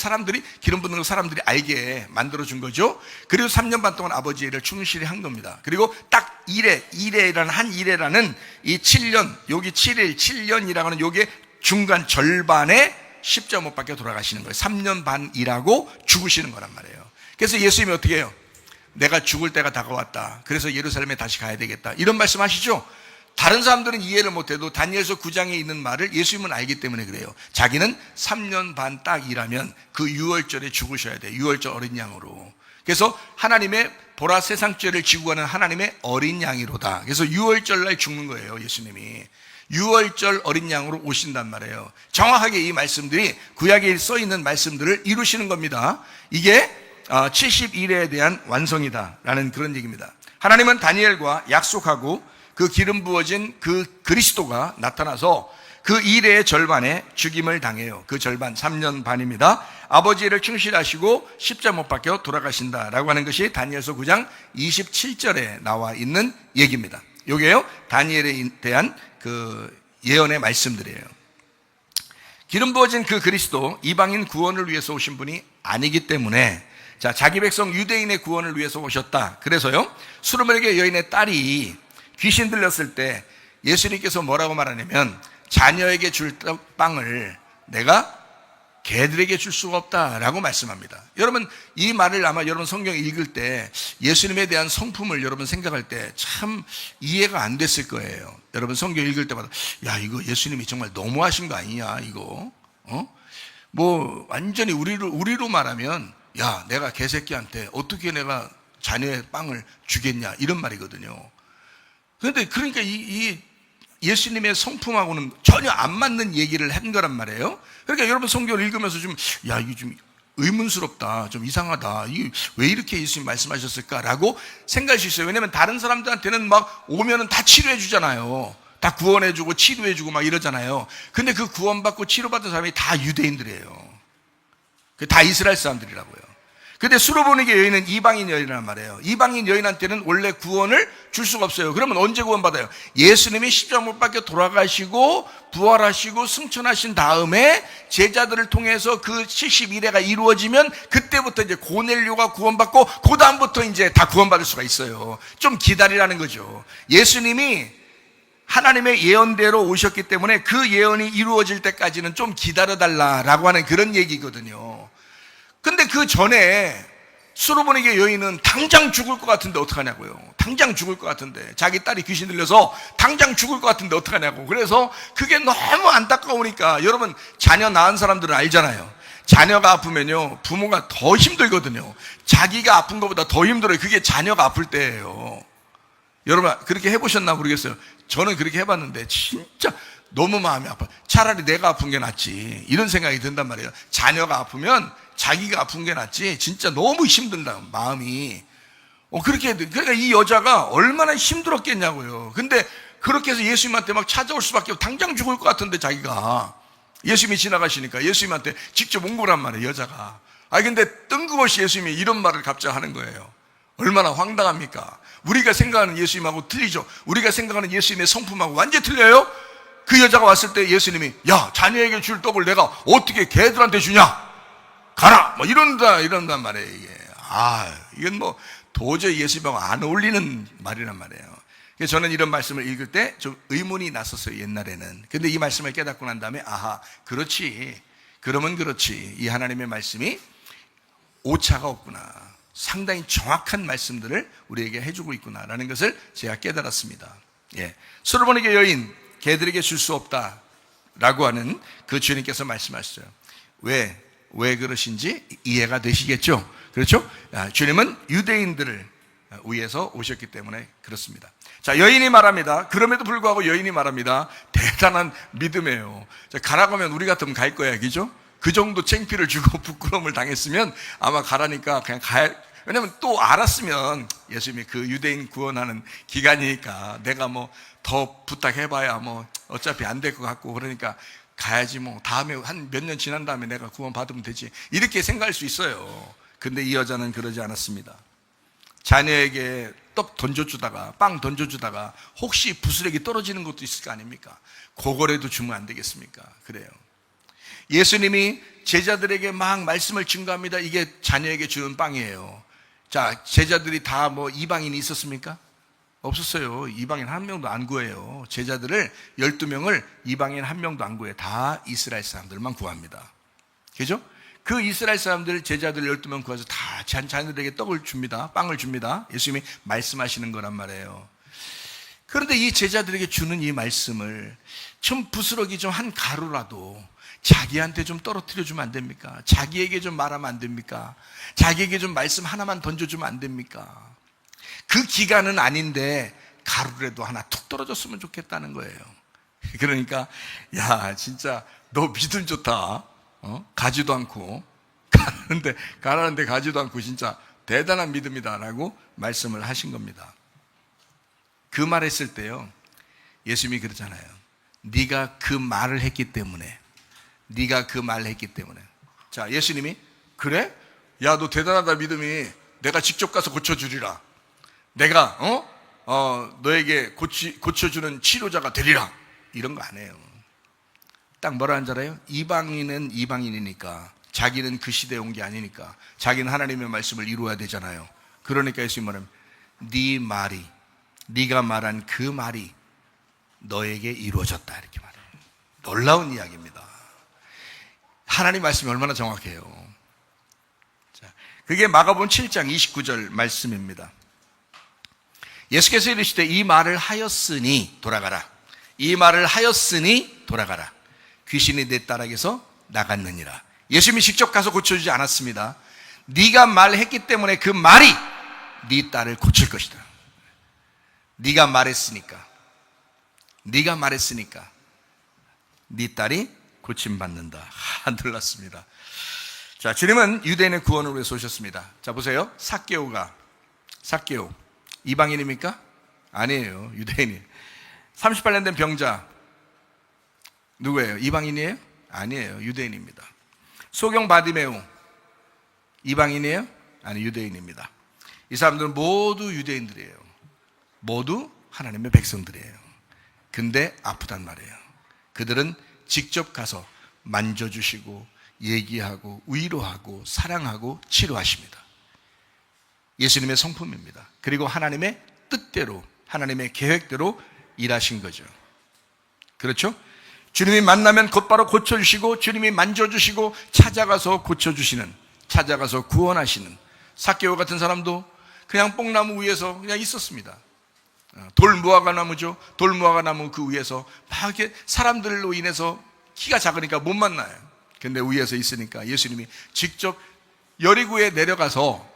기름 붓는 걸 사람들이 알게 만들어준 거죠. 그리고 3년 반 동안 아버지의 일을 충실히 한 겁니다. 그리고 딱 한 이래라는 이 7년, 여기 7일, 7년이라고 하는 요게 중간 절반에 십자가 못 박혀 돌아가시는 거예요. 3년 반 일하고 죽으시는 거란 말이에요. 그래서 예수님이 어떻게 해요? 내가 죽을 때가 다가왔다. 그래서 예루살렘에 다시 가야 되겠다. 이런 말씀 하시죠? 다른 사람들은 이해를 못해도 다니엘서 9장에 있는 말을 예수님은 알기 때문에 그래요. 자기는 3년 반 딱 일하면 그 유월절에 죽으셔야 돼요. 유월절 어린 양으로. 그래서 하나님의 보라 세상 죄를 지고 가는 하나님의 어린 양이로다. 그래서 유월절 날 죽는 거예요. 예수님이. 유월절 어린 양으로 오신단 말이에요. 정확하게 이 말씀들이 구약에 써 있는 말씀들을 이루시는 겁니다. 이게 70일에 대한 완성이다라는 그런 얘기입니다. 하나님은 다니엘과 약속하고 그 기름 부어진 그 그리스도가 나타나서 그 일의 절반에 죽임을 당해요. 그 절반 3년 반입니다. 아버지를 충실하시고 십자가 못 박혀 돌아가신다라고 하는 것이 다니엘서 9장 27절에 나와 있는 얘기입니다. 요게요, 다니엘에 대한 그 예언의 말씀들이에요. 기름 부어진 그 그리스도, 이방인 구원을 위해서 오신 분이 아니기 때문에 자기 백성 유대인의 구원을 위해서 오셨다. 그래서요, 수르메게 여인의 딸이 귀신 들렸을 때 예수님께서 뭐라고 말하냐면 자녀에게 줄 빵을 내가 개들에게 줄 수가 없다라고 말씀합니다. 여러분, 이 말을 아마 여러분 성경 읽을 때 예수님에 대한 성품을 여러분 생각할 때 참 이해가 안 됐을 거예요. 여러분 성경 읽을 때마다 야, 이거 예수님이 정말 너무하신 거 아니냐 이거. 뭐 완전히 우리로 말하면 야, 내가 개새끼한테 어떻게 내가 자녀의 빵을 주겠냐 이런 말이거든요. 그런데 그러니까 이 예수님의 성품하고는 전혀 안 맞는 얘기를 한 거란 말이에요. 그러니까 여러분 성경을 읽으면서 좀 야, 이게 좀 의문스럽다, 좀 이상하다, 이게 왜 이렇게 예수님 말씀하셨을까라고 생각할 수 있어요. 왜냐면 다른 사람들한테는 막 오면은 다 치료해 주잖아요. 다 구원해주고 치료해주고 막 이러잖아요. 근데 그 구원받고 치료받은 사람이 다 유대인들이에요. 다 이스라엘 사람들이라고요. 근데 수로보니게 여인은 이방인 여인이란 말이에요. 이방인 여인한테는 원래 구원을 줄 수가 없어요. 그러면 언제 구원받아요? 예수님이 십자가 못 박혀 돌아가시고 부활하시고 승천하신 다음에 제자들을 통해서 그 71회가 이루어지면 그때부터 이제 고넬료가 구원받고 그 다음부터 이제 다 구원받을 수가 있어요. 좀 기다리라는 거죠. 예수님이 하나님의 예언대로 오셨기 때문에 그 예언이 이루어질 때까지는 좀 기다려달라라고 하는 그런 얘기거든요. 근데 그 전에 수로보니게 여인은 당장 죽을 것 같은데 어떡하냐고요. 당장 죽을 것 같은데, 자기 딸이 귀신 들려서 당장 죽을 것 같은데 어떡하냐고. 그래서 그게 너무 안타까우니까, 여러분 자녀 낳은 사람들은 알잖아요. 자녀가 아프면요 부모가 더 힘들거든요. 자기가 아픈 것보다 더 힘들어요. 그게 자녀가 아플 때예요. 여러분 그렇게 해보셨나 모르겠어요. 저는 그렇게 해봤는데 진짜 너무 마음이 아파요. 차라리 내가 아픈 게 낫지 이런 생각이 든단 말이에요. 자녀가 아프면 자기가 아픈 게 낫지 진짜 너무 힘들다 마음이. 그러니까 이 여자가 얼마나 힘들었겠냐고요. 근데 그렇게 해서 예수님한테 막 찾아올 수밖에 없고, 당장 죽을 것 같은데 자기가 예수님이 지나가시니까 예수님한테 직접 온 거란 말이에요, 여자가. 근데 뜬금없이 예수님이 이런 말을 갑자기 하는 거예요. 얼마나 황당합니까? 우리가 생각하는 예수님하고 틀리죠. 우리가 생각하는 예수님의 성품하고 완전히 틀려요. 그 여자가 왔을 때 예수님이 야, 자녀에게 줄 떡을 내가 어떻게 개들한테 주냐? 가라! 뭐 이런단 말이에요, 이게. 이건 뭐 도저히 예수님하고 안 어울리는 말이란 말이에요. 그래서 저는 이런 말씀을 읽을 때 좀 의문이 났었어요, 옛날에는. 근데 이 말씀을 깨닫고 난 다음에 그렇지. 그러면 그렇지. 이 하나님의 말씀이 오차가 없구나. 상당히 정확한 말씀들을 우리에게 해주고 있구나라는 것을 제가 깨달았습니다. 수르보니게 여인, 개들에게 줄 수 없다라고 하는 그 주님께서 말씀하셨어요. 왜 그러신지 이해가 되시겠죠? 그렇죠? 주님은 유대인들을 위에서 오셨기 때문에 그렇습니다. 자, 여인이 말합니다. 그럼에도 불구하고 여인이 말합니다. 대단한 믿음이에요. 자, 가라고 하면 우리 같으면 갈 거야, 그죠? 그 정도 창피를 주고 부끄러움을 당했으면 아마 가라니까 그냥 왜냐면 또 알았으면 예수님이 그 유대인 구원하는 기간이니까 내가 뭐 더 부탁해봐야 뭐 어차피 안 될 것 같고 그러니까 가야지 뭐 다음에 한 몇 년 지난 다음에 내가 구원 받으면 되지 이렇게 생각할 수 있어요. 근데 이 여자는 그러지 않았습니다. 자녀에게 떡 던져주다가 빵 던져주다가 혹시 부스러기 떨어지는 것도 있을 거 아닙니까? 그거라도 주면 안 되겠습니까? 그래요. 예수님이 제자들에게 막 말씀을 증거합니다. 이게 자녀에게 주는 빵이에요. 자, 제자들이 다 뭐 이방인이 있었습니까? 없었어요. 이방인 한 명도 안 구해요. 제자들을 12명을 이방인 한 명도 안 구해요. 다 이스라엘 사람들만 구합니다. 그죠? 그 이스라엘 사람들 제자들 12명 구해서 다 자녀들에게 떡을 줍니다. 빵을 줍니다. 예수님이 말씀하시는 거란 말이에요. 그런데 이 제자들에게 주는 이 말씀을 좀 부스러기 좀 한 가루라도 자기한테 좀 떨어뜨려 주면 안 됩니까? 자기에게 좀 말하면 안 됩니까? 자기에게 좀 말씀 하나만 던져주면 안 됩니까? 그 기간은 아닌데 가루라도 하나 툭 떨어졌으면 좋겠다는 거예요. 그러니까 야 진짜 너 믿음 좋다. 가지도 않고 가라는데 가지도 않고 진짜 대단한 믿음이다라고 말씀을 하신 겁니다. 그 말했을 때요 예수님이 그러잖아요. 네가 그 말을 했기 때문에 자 예수님이 그래? 야 너 대단하다 믿음이 내가 직접 가서 고쳐주리라. 내가 너에게 고쳐주는 치료자가 되리라. 이런 거 안 해요. 딱 뭐라 한 줄 알아요? 이방인은 이방인이니까 자기는 그 시대에 온 게 아니니까 자기는 하나님의 말씀을 이루어야 되잖아요. 그러니까 예수님 말하면 네 말이 네가 말한 그 말이 너에게 이루어졌다 이렇게 말해요. 놀라운 이야기입니다. 하나님 말씀이 얼마나 정확해요. 자, 그게 마가복음 7장 29절 말씀입니다. 예수께서 이르시되 이 말을 하였으니 돌아가라. 이 말을 하였으니 돌아가라. 귀신이 내 딸에게서 나갔느니라. 예수님이 직접 가서 고쳐주지 않았습니다. 네가 말했기 때문에 그 말이 네 딸을 고칠 것이다. 네가 말했으니까 네 딸이 고침받는다. 놀랐습니다. 자, 주님은 유대인의 구원을 위해서 오셨습니다. 자, 보세요. 삭개오 이방인입니까? 아니에요. 유대인이. 38년 된 병자 누구예요? 이방인이에요? 아니에요. 유대인입니다. 소경 바디메오 이방인이에요? 아니, 유대인입니다. 이 사람들은 모두 유대인들이에요. 모두 하나님의 백성들이에요. 근데 아프단 말이에요. 그들은 직접 가서 만져주시고 얘기하고 위로하고 사랑하고 치료하십니다. 예수님의 성품입니다. 그리고 하나님의 뜻대로 하나님의 계획대로 일하신 거죠. 그렇죠? 주님이 만나면 곧바로 고쳐주시고 주님이 만져주시고 찾아가서 고쳐주시는, 찾아가서 구원하시는 삭개오 같은 사람도 그냥 뽕나무 위에서 그냥 있었습니다. 돌무화과 나무죠. 돌무화과 나무 그 위에서 막 이렇게 사람들로 인해서 키가 작으니까 못 만나요. 근데 위에서 있으니까 예수님이 직접 여리고에 내려가서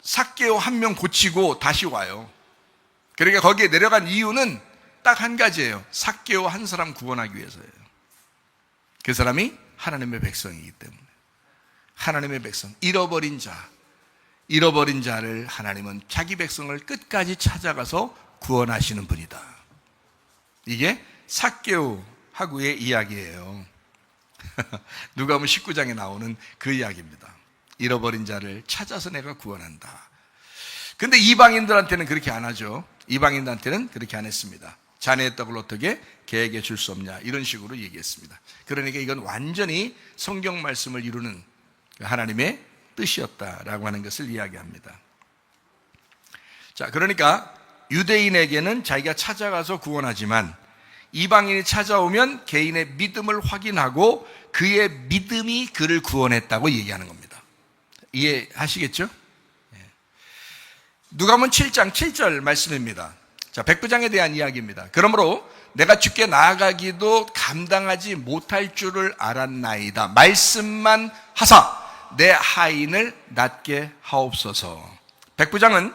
삭개오 한 명 고치고 다시 와요. 그러니까 거기에 내려간 이유는 딱 한 가지예요. 삭개오 한 사람 구원하기 위해서예요. 그 사람이 하나님의 백성이기 때문에. 하나님의 백성, 잃어버린 자를 하나님은 자기 백성을 끝까지 찾아가서 구원하시는 분이다. 이게 삭개오하고의 이야기예요. 누가복음 19장에 나오는 그 이야기입니다. 잃어버린 자를 찾아서 내가 구원한다. 근데 이방인들한테는 그렇게 안 하죠. 이방인들한테는 그렇게 안 했습니다. 자네의 떡을 어떻게 개에게 줄 수 없냐, 이런 식으로 얘기했습니다. 그러니까 이건 완전히 성경 말씀을 이루는 하나님의 뜻이었다라고 하는 것을 이야기합니다. 자, 그러니까 유대인에게는 자기가 찾아가서 구원하지만 이방인이 찾아오면 개인의 믿음을 확인하고 그의 믿음이 그를 구원했다고 얘기하는 겁니다. 이해하시겠죠? 누가복음 7장 7절 말씀입니다. 자, 백부장에 대한 이야기입니다. 그러므로 내가 주께 나아가기도 감당하지 못할 줄을 알았나이다. 말씀만 하사 내 하인을 낫게 하옵소서. 백부장은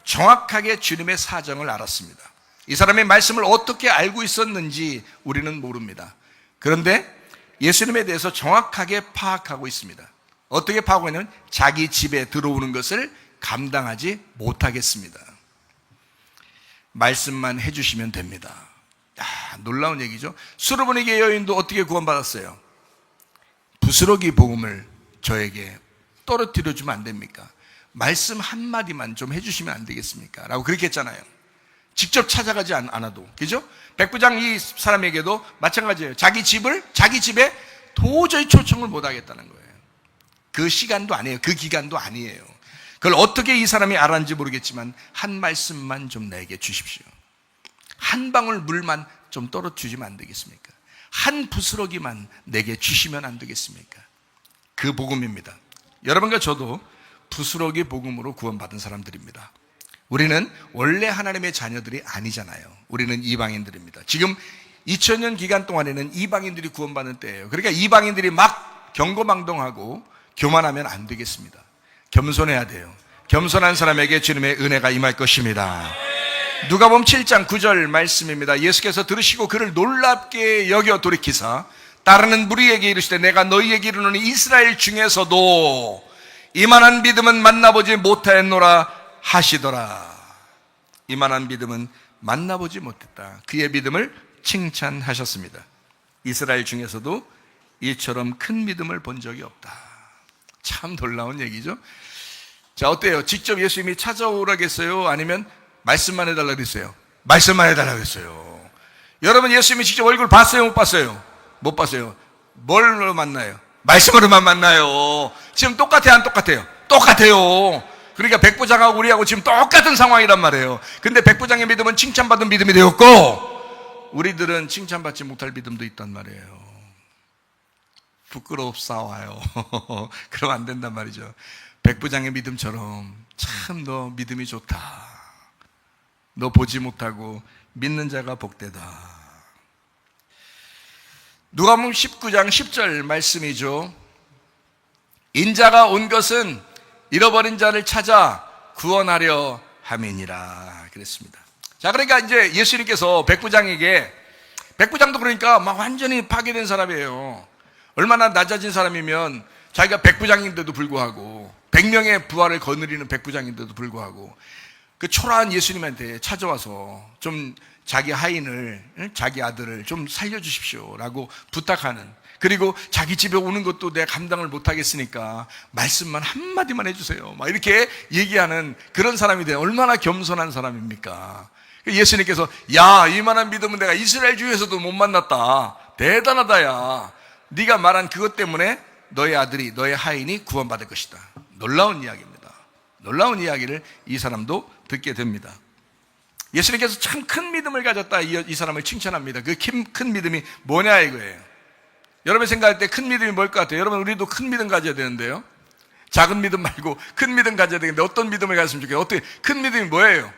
정확하게 주님의 사정을 알았습니다. 이 사람의 말씀을 어떻게 알고 있었는지 우리는 모릅니다. 그런데 예수님에 대해서 정확하게 파악하고 있습니다. 어떻게 파악하냐면 자기 집에 들어오는 것을 감당하지 못하겠습니다. 말씀만 해주시면 됩니다. 놀라운 얘기죠. 수르보니게 여인도 어떻게 구원받았어요? 부스러기 복음을 저에게 떨어뜨려 주면 안 됩니까? 말씀 한마디만 좀 해주시면 안 되겠습니까? 라고 그렇게 했잖아요. 직접 찾아가지 않아도. 그죠? 백부장 이 사람에게도 마찬가지예요. 자기 집에 도저히 초청을 못 하겠다는 거예요. 그 시간도 아니에요. 그 기간도 아니에요. 그걸 어떻게 이 사람이 알았는지 모르겠지만 한 말씀만 좀 내게 주십시오. 한 방울 물만 좀 떨어주시면 안 되겠습니까? 한 부스러기만 내게 주시면 안 되겠습니까? 그 복음입니다. 여러분과 저도 부스러기 복음으로 구원받은 사람들입니다. 우리는 원래 하나님의 자녀들이 아니잖아요. 우리는 이방인들입니다. 지금 2000년 기간 동안에는 이방인들이 구원받는 때예요. 그러니까 이방인들이 막 경거망동하고 교만하면 안 되겠습니다. 겸손해야 돼요. 겸손한 사람에게 주님의 은혜가 임할 것입니다. 누가복음 7장 9절 말씀입니다. 예수께서 들으시고 그를 놀랍게 여겨 돌이키사 따르는 무리에게 이르시되 내가 너희에게 이르노니 이스라엘 중에서도 이만한 믿음은 만나보지 못하였노라 하시더라. 이만한 믿음은 만나보지 못했다. 그의 믿음을 칭찬하셨습니다. 이스라엘 중에서도 이처럼 큰 믿음을 본 적이 없다. 참 놀라운 얘기죠. 자, 어때요? 직접 예수님이 찾아오라겠어요? 아니면 말씀만 해달라 그랬어요? 말씀만 해달라 그랬어요. 여러분 예수님이 직접 얼굴 봤어요? 못 봤어요? 못 봤어요. 뭘로 만나요? 말씀으로만 만나요. 지금 똑같아요? 안 똑같아요? 똑같아요. 그러니까 백부장하고 우리하고 지금 똑같은 상황이란 말이에요. 근데 백부장의 믿음은 칭찬받은 믿음이 되었고 우리들은 칭찬받지 못할 믿음도 있단 말이에요. 부끄럽사와요. 그러면 안 된단 말이죠. 백부장의 믿음처럼 참 너 믿음이 좋다. 너 보지 못하고 믿는 자가 복되다. 누가복음 19장 10절 말씀이죠. 인자가 온 것은 잃어버린 자를 찾아 구원하려 함이니라 그랬습니다. 자, 그러니까 이제 예수님께서 백부장도 그러니까 막 완전히 파괴된 사람이에요. 얼마나 낮아진 사람이면 자기가 백부장인데도 불구하고 100명의 부활을 거느리는 백부장인데도 불구하고 그 초라한 예수님한테 찾아와서 좀 자기 하인을, 자기 아들을 좀 살려주십시오 라고 부탁하는, 그리고 자기 집에 오는 것도 내가 감당을 못하겠으니까 말씀만 한마디만 해주세요 막 이렇게 얘기하는 그런 사람이 돼. 얼마나 겸손한 사람입니까? 예수님께서 야, 이만한 믿음은 내가 이스라엘 중에서도 못 만났다. 대단하다. 야, 네가 말한 그것 때문에 너의 아들이, 너의 하인이 구원받을 것이다. 놀라운 이야기입니다. 놀라운 이야기를 이 사람도 듣게 됩니다. 예수님께서 참 큰 믿음을 가졌다 이 사람을 칭찬합니다. 그 큰 믿음이 뭐냐 이거예요. 여러분 생각할 때 큰 믿음이 뭘 것 같아요? 여러분 우리도 큰 믿음 가져야 되는데요. 작은 믿음 말고 큰 믿음 가져야 되는데 어떤 믿음을 가졌으면 좋겠어요? 어떻게 큰 믿음이 뭐예요?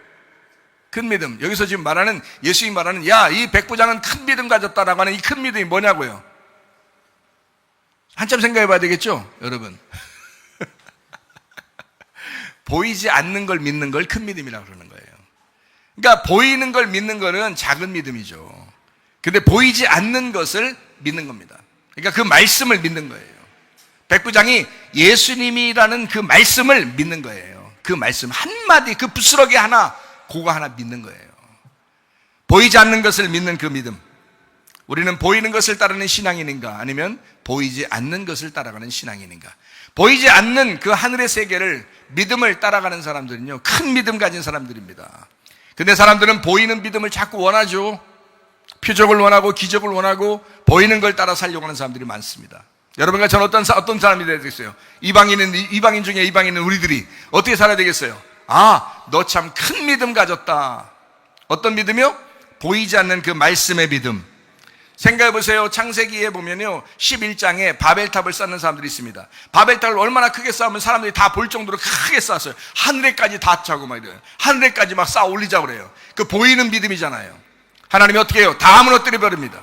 큰 믿음. 여기서 지금 말하는, 예수님이 말하는 야, 이 백부장은 큰 믿음 가졌다라고 하는 이 큰 믿음이 뭐냐고요? 한참 생각해 봐야 되겠죠, 여러분? 보이지 않는 걸 믿는 걸 큰 믿음이라고 그러는 거예요. 그러니까 보이는 걸 믿는 거는 작은 믿음이죠. 근데 보이지 않는 것을 믿는 겁니다. 그러니까 그 말씀을 믿는 거예요. 백부장이 예수님이라는 그 말씀을 믿는 거예요. 그 말씀 한마디, 그 부스러기 하나, 그거 하나 믿는 거예요. 보이지 않는 것을 믿는 그 믿음. 우리는 보이는 것을 따르는 신앙인인가, 아니면 보이지 않는 것을 따라가는 신앙인인가? 보이지 않는 그 하늘의 세계를, 믿음을 따라가는 사람들은요, 큰 믿음 가진 사람들입니다. 근데 사람들은 보이는 믿음을 자꾸 원하죠. 표적을 원하고 기적을 원하고 보이는 걸 따라 살려고 하는 사람들이 많습니다. 여러분과 저는 어떤 사람이 돼야 되겠어요? 이방인 중에 이방인은 우리들이 어떻게 살아야 되겠어요? 아, 너 참 큰 믿음 가졌다. 어떤 믿음이요? 보이지 않는 그 말씀의 믿음. 생각해 보세요. 창세기에 보면요, 11장에 바벨탑을 쌓는 사람들이 있습니다. 바벨탑을 얼마나 크게 쌓으면 사람들이 다 볼 정도로 크게 쌓았어요. 하늘에까지 다 차고 막 이래요. 하늘에까지 막 쌓아 올리자고 그래요. 그 보이는 믿음이잖아요. 하나님이 어떻게 해요? 다 무너뜨려 버립니다.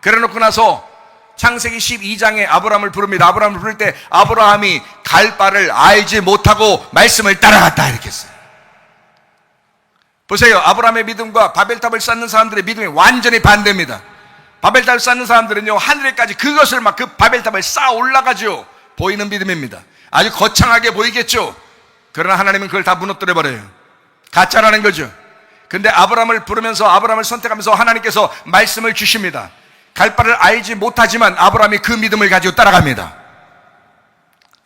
그래 놓고 나서 창세기 12장에 아브라함을 부릅니다. 아브라함을 부를 때 아브라함이 갈 바를 알지 못하고 말씀을 따라갔다 이렇게 했어요. 보세요. 아브라함의 믿음과 바벨탑을 쌓는 사람들의 믿음이 완전히 반대입니다. 바벨탑을 쌓는 사람들은요, 하늘에까지 그것을 막 그 바벨탑을 쌓아 올라가죠. 보이는 믿음입니다. 아주 거창하게 보이겠죠. 그러나 하나님은 그걸 다 무너뜨려 버려요. 가짜라는 거죠. 근데 아브라함을 부르면서, 아브라함을 선택하면서 하나님께서 말씀을 주십니다. 갈 바를 알지 못하지만 아브라함이 그 믿음을 가지고 따라갑니다.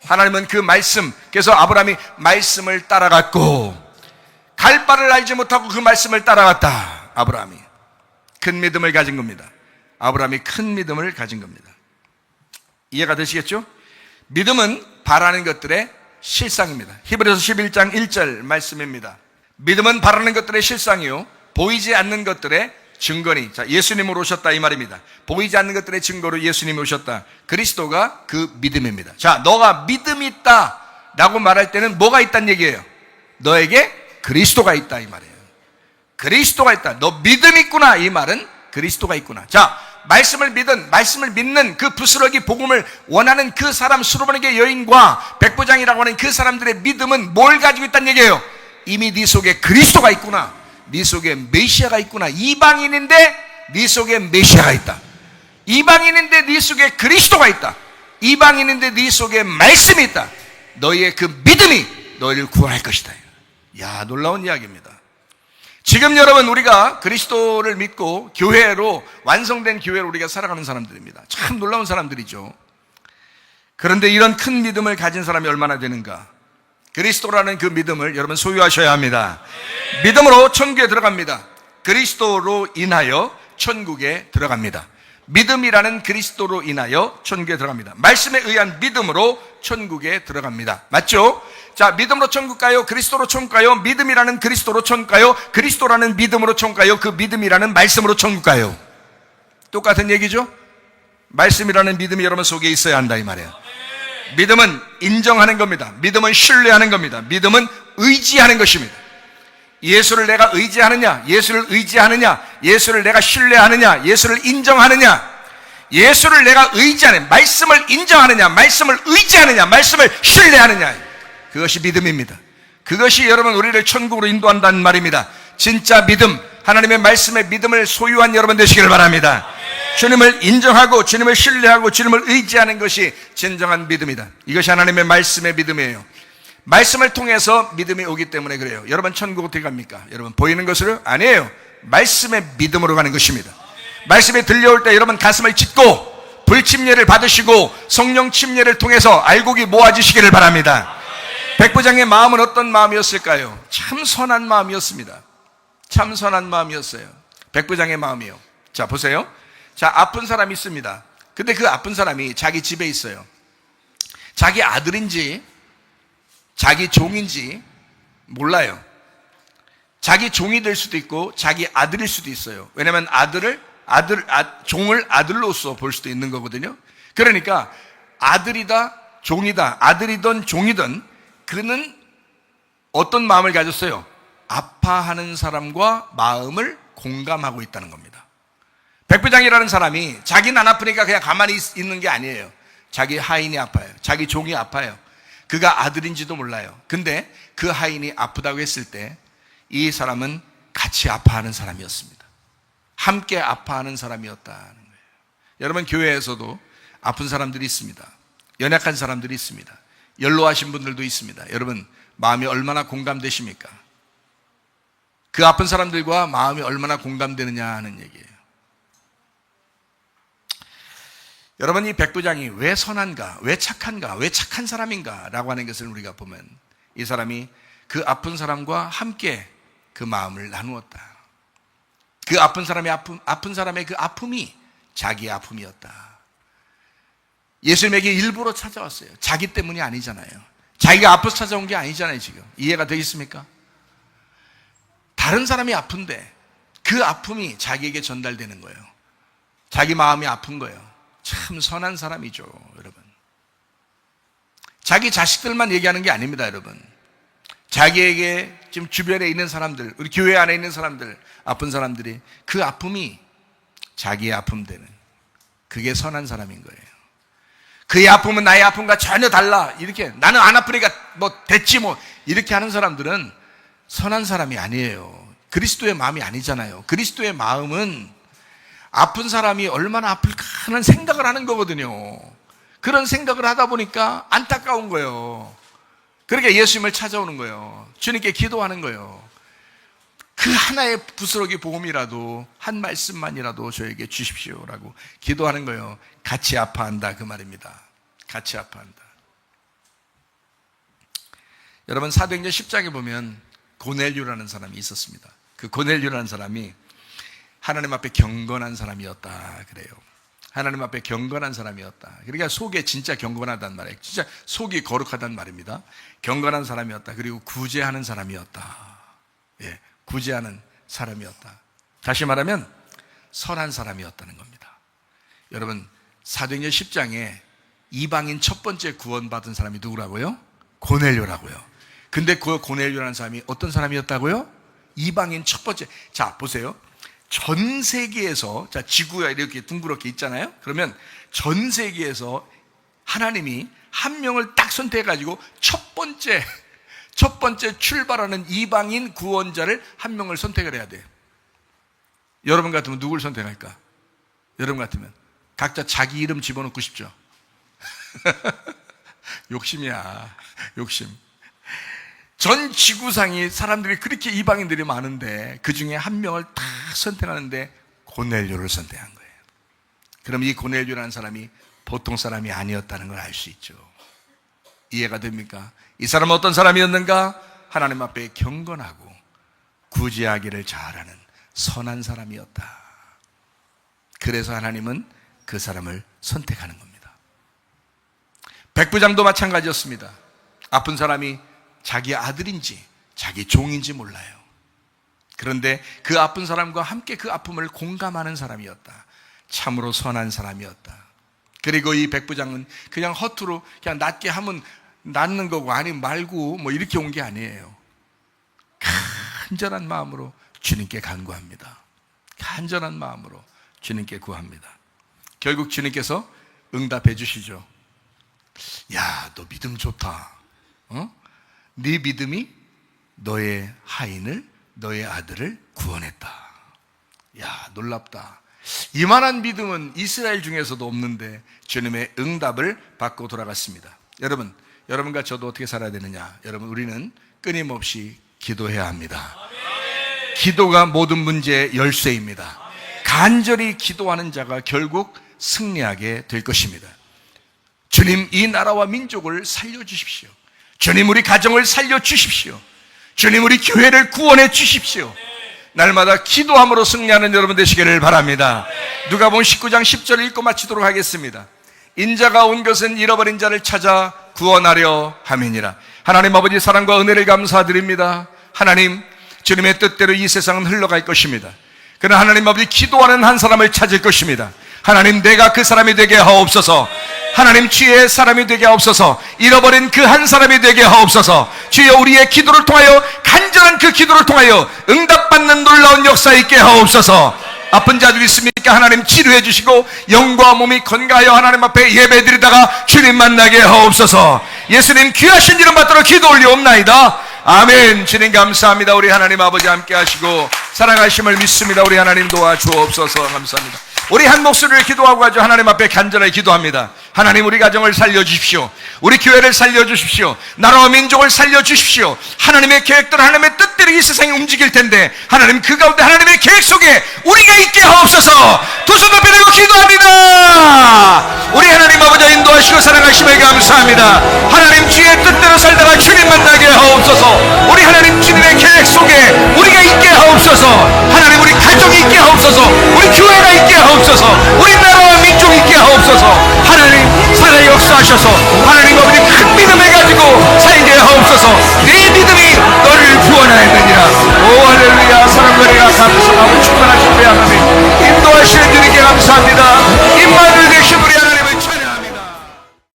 하나님은 그 말씀, 그래서 아브라함이 말씀을 따라갔고, 갈 바를 알지 못하고 그 말씀을 따라갔다. 아브라함이 큰 믿음을 가진 겁니다. 아브라함이 큰 믿음을 가진 겁니다. 이해가 되시겠죠? 믿음은 바라는 것들의 실상입니다. 히브리서 11장 1절 말씀입니다. 믿음은 바라는 것들의 실상이요, 보이지 않는 것들의 증거니. 자, 예수님으로 오셨다 이 말입니다. 보이지 않는 것들의 증거로 예수님이 오셨다. 그리스도가 그 믿음입니다. 자, 너가 믿음이 있다 라고 말할 때는 뭐가 있다는 얘기예요? 너에게 그리스도가 있다 이 말이에요. 그리스도가 있다. 너 믿음 있구나 이 말은 그리스도가 있구나. 자, 말씀을 믿는 그 부스러기 복음을 원하는 그 사람, 수르바nik의 여인과 백부장이라고 하는 그 사람들의 믿음은 뭘 가지고 있다는 얘기예요? 이미 네 속에 그리스도가 있구나. 네 속에 메시아가 있구나. 이방인인데 네 속에 메시아가 있다. 이방인인데 네 속에 그리스도가 있다. 이방인인데 네 속에 말씀이 있다. 너희의 그 믿음이 너희를 구원할 것이다. 야, 놀라운 이야기입니다. 지금 여러분, 우리가 그리스도를 믿고 교회로, 완성된 교회로 우리가 살아가는 사람들입니다. 참 놀라운 사람들이죠. 그런데 이런 큰 믿음을 가진 사람이 얼마나 되는가? 그리스도라는 그 믿음을 여러분 소유하셔야 합니다. 믿음으로 천국에 들어갑니다. 그리스도로 인하여 천국에 들어갑니다. 믿음이라는 그리스도로 인하여 천국에 들어갑니다. 말씀에 의한 믿음으로 천국에 들어갑니다. 맞죠? 자, 믿음으로 천국 가요? 그리스도로 천국 가요? 믿음이라는 그리스도로 천국 가요? 그리스도라는 믿음으로 천국 가요? 그 믿음이라는 말씀으로 천국 가요? 똑같은 얘기죠? 말씀이라는 믿음이 여러분 속에 있어야 한다 이 말이에요. 믿음은 인정하는 겁니다. 믿음은 신뢰하는 겁니다. 믿음은 의지하는 것입니다. 예수를 내가 의지하느냐, 예수를 의지하느냐, 예수를 내가 신뢰하느냐, 예수를 인정하느냐, 예수를 내가 의지하느냐, 말씀을 인정하느냐, 말씀을 의지하느냐, 말씀을 신뢰하느냐, 그것이 믿음입니다. 그것이 여러분 우리를 천국으로 인도한다는 말입니다. 진짜 믿음, 하나님의 말씀의 믿음을 소유한 여러분 되시길 바랍니다. 주님을 인정하고 주님을 신뢰하고 주님을 의지하는 것이 진정한 믿음이다. 이것이 하나님의 말씀의 믿음이에요. 말씀을 통해서 믿음이 오기 때문에 그래요. 여러분 천국 어떻게 갑니까? 여러분 보이는 것으로? 아니에요. 말씀의 믿음으로 가는 것입니다. 말씀이 들려올 때 여러분 가슴을 찢고 불침례를 받으시고 성령 침례를 통해서 알곡이 모아지시기를 바랍니다. 백부장의 마음은 어떤 마음이었을까요? 참 선한 마음이었습니다. 참 선한 마음이었어요. 백부장의 마음이요. 자, 보세요. 자, 아픈 사람이 있습니다. 근데 그 아픈 사람이 자기 집에 있어요. 자기 아들인지 자기 종인지 몰라요. 자기 종이 될 수도 있고 자기 아들일 수도 있어요. 왜냐하면 종을 아들로서 볼 수도 있는 거거든요. 그러니까 아들이다 종이다, 아들이든 종이든 그는 어떤 마음을 가졌어요? 아파하는 사람과 마음을 공감하고 있다는 겁니다. 백부장이라는 사람이 자기는 안 아프니까 그냥 가만히 있는 게 아니에요. 자기 하인이 아파요. 자기 종이 아파요. 그가 아들인지도 몰라요. 근데 그 하인이 아프다고 했을 때 이 사람은 같이 아파하는 사람이었습니다. 함께 아파하는 사람이었다는 거예요. 여러분 교회에서도 아픈 사람들이 있습니다. 연약한 사람들이 있습니다. 연로하신 분들도 있습니다. 여러분 마음이 얼마나 공감되십니까? 그 아픈 사람들과 마음이 얼마나 공감되느냐 하는 얘기예요. 여러분 이 백부장이 왜 선한가, 왜 착한가, 왜 착한 사람인가 라고 하는 것을 우리가 보면 이 사람이 그 아픈 사람과 함께 그 마음을 나누었다. 그 아픈 사람의 그 아픔이 자기의 아픔이었다. 예수님에게 일부러 찾아왔어요. 자기 때문이 아니잖아요. 자기가 아파서 찾아온 게 아니잖아요. 지금 이해가 되겠습니까? 다른 사람이 아픈데 그 아픔이 자기에게 전달되는 거예요. 자기 마음이 아픈 거예요. 참 선한 사람이죠, 여러분. 자기 자식들만 얘기하는 게 아닙니다, 여러분. 자기에게 지금 주변에 있는 사람들, 우리 교회 안에 있는 사람들, 아픈 사람들이 그 아픔이 자기의 아픔 되는, 그게 선한 사람인 거예요. 그의 아픔은 나의 아픔과 전혀 달라. 이렇게 나는 안 아프니까 뭐 됐지 뭐 이렇게 하는 사람들은 선한 사람이 아니에요. 그리스도의 마음이 아니잖아요. 그리스도의 마음은 아픈 사람이 얼마나 아플까 하는 생각을 하는 거거든요. 그런 생각을 하다 보니까 안타까운 거예요. 그러니까 예수님을 찾아오는 거예요. 주님께 기도하는 거예요. 그 하나의 부스러기 복음이라도, 한 말씀만이라도 저에게 주십시오라고 기도하는 거예요. 같이 아파한다, 그 말입니다. 같이 아파한다. 여러분, 사도행전 10장에 보면 고넬료라는 사람이 있었습니다. 그 고넬료라는 사람이 하나님 앞에 경건한 사람이었다 그래요. 하나님 앞에 경건한 사람이었다. 그러니까 속에 진짜 경건하단 말이에요. 진짜 속이 거룩하단 말입니다. 경건한 사람이었다. 그리고 구제하는 사람이었다. 예, 구제하는 사람이었다. 다시 말하면 선한 사람이었다는 겁니다. 여러분, 사도행전 10장에 이방인 첫 번째 구원받은 사람이 누구라고요? 고넬료라고요. 근데 그 고넬료라는 사람이 어떤 사람이었다고요? 이방인 첫 번째. 자, 보세요. 전 세계에서, 자, 지구가 이렇게 둥그렇게 있잖아요. 그러면 전 세계에서 하나님이 한 명을 딱 선택해가지고 첫 번째 출발하는 이방인 구원자를 한 명을 선택을 해야 돼요. 여러분 같으면 누굴 선택할까? 여러분 같으면 각자 자기 이름 집어넣고 싶죠? 욕심이야, 욕심. 전 지구상이 사람들이 그렇게 이방인들이 많은데 그 중에 한 명을 다 선택하는데 고넬료를 선택한 거예요. 그럼 이 고넬료라는 사람이 보통 사람이 아니었다는 걸 알 수 있죠. 이해가 됩니까? 이 사람은 어떤 사람이었는가? 하나님 앞에 경건하고 구제하기를 잘하는 선한 사람이었다. 그래서 하나님은 그 사람을 선택하는 겁니다. 백부장도 마찬가지였습니다. 아픈 사람이 자기 아들인지 자기 종인지 몰라요. 그런데 그 아픈 사람과 함께 그 아픔을 공감하는 사람이었다. 참으로 선한 사람이었다. 그리고 이 백부장은 그냥 허투루 그냥 낫게 하면 낫는 거고 아니면 말고 뭐 이렇게 온 게 아니에요. 간절한 마음으로 주님께 간구합니다. 간절한 마음으로 주님께 구합니다. 결국 주님께서 응답해 주시죠. 야, 너 믿음 좋다. 네 믿음이 너의 하인을, 너의 아들을 구원했다. 야, 놀랍다. 이만한 믿음은 이스라엘 중에서도 없는데 주님의 응답을 받고 돌아갔습니다. 여러분과 저도 어떻게 살아야 되느냐? 여러분, 우리는 끊임없이 기도해야 합니다. 기도가 모든 문제의 열쇠입니다. 간절히 기도하는 자가 결국 승리하게 될 것입니다. 주님, 이 나라와 민족을 살려주십시오. 주님, 우리 가정을 살려주십시오. 주님, 우리 교회를 구원해 주십시오. 날마다 기도함으로 승리하는 여러분 되시기를 바랍니다. 누가복음 19장 10절을 읽고 마치도록 하겠습니다. 인자가 온 것은 잃어버린 자를 찾아 구원하려 함이니라. 하나님 아버지 사랑과 은혜를 감사드립니다. 하나님, 주님의 뜻대로 이 세상은 흘러갈 것입니다. 그러나 하나님 아버지, 기도하는 한 사람을 찾을 것입니다. 하나님, 내가 그 사람이 되게 하옵소서. 하나님, 주의 사람이 되게 하옵소서. 잃어버린 그 한 사람이 되게 하옵소서. 주여, 우리의 기도를 통하여, 간절한 그 기도를 통하여 응답받는 놀라운 역사 있게 하옵소서. 아픈 자들 있습니까? 하나님 치료해 주시고 영과 몸이 건강하여 하나님 앞에 예배드리다가 주님 만나게 하옵소서. 예수님 귀하신 이름 받들어 기도 올리옵나이다. 아멘. 주님 감사합니다. 우리 하나님 아버지 함께 하시고 사랑하심을 믿습니다. 우리 하나님 도와주옵소서. 감사합니다. 우리 한 목소리를 기도하고 가지고 하나님 앞에 간절하게 기도합니다. 하나님, 우리 가정을 살려주십시오. 우리 교회를 살려주십시오. 나라와 민족을 살려주십시오. 하나님의 계획대로, 하나님의 뜻대로 이 세상이 움직일 텐데 하나님, 그 가운데 하나님의 계획 속에 우리가 있게 하옵소서. 두 손 높이 들고 기도합니다. 우리 하나님 아버지 인도하시고 사랑하심을 감사합니다. 하나님, 주의 뜻대로 살다가 주님 만나게 하옵소서. 우리 하나님, 주님의 계획 속에 우리가 있게 하옵소서. 하나님, 우리 가정이 있게 하옵소서. 우리 교회가 있게 하옵소서. 우리 나라와 민족이 있게 하옵소서. 하나님, 살아 역사하셔서 하나님 아버지 큰 믿음의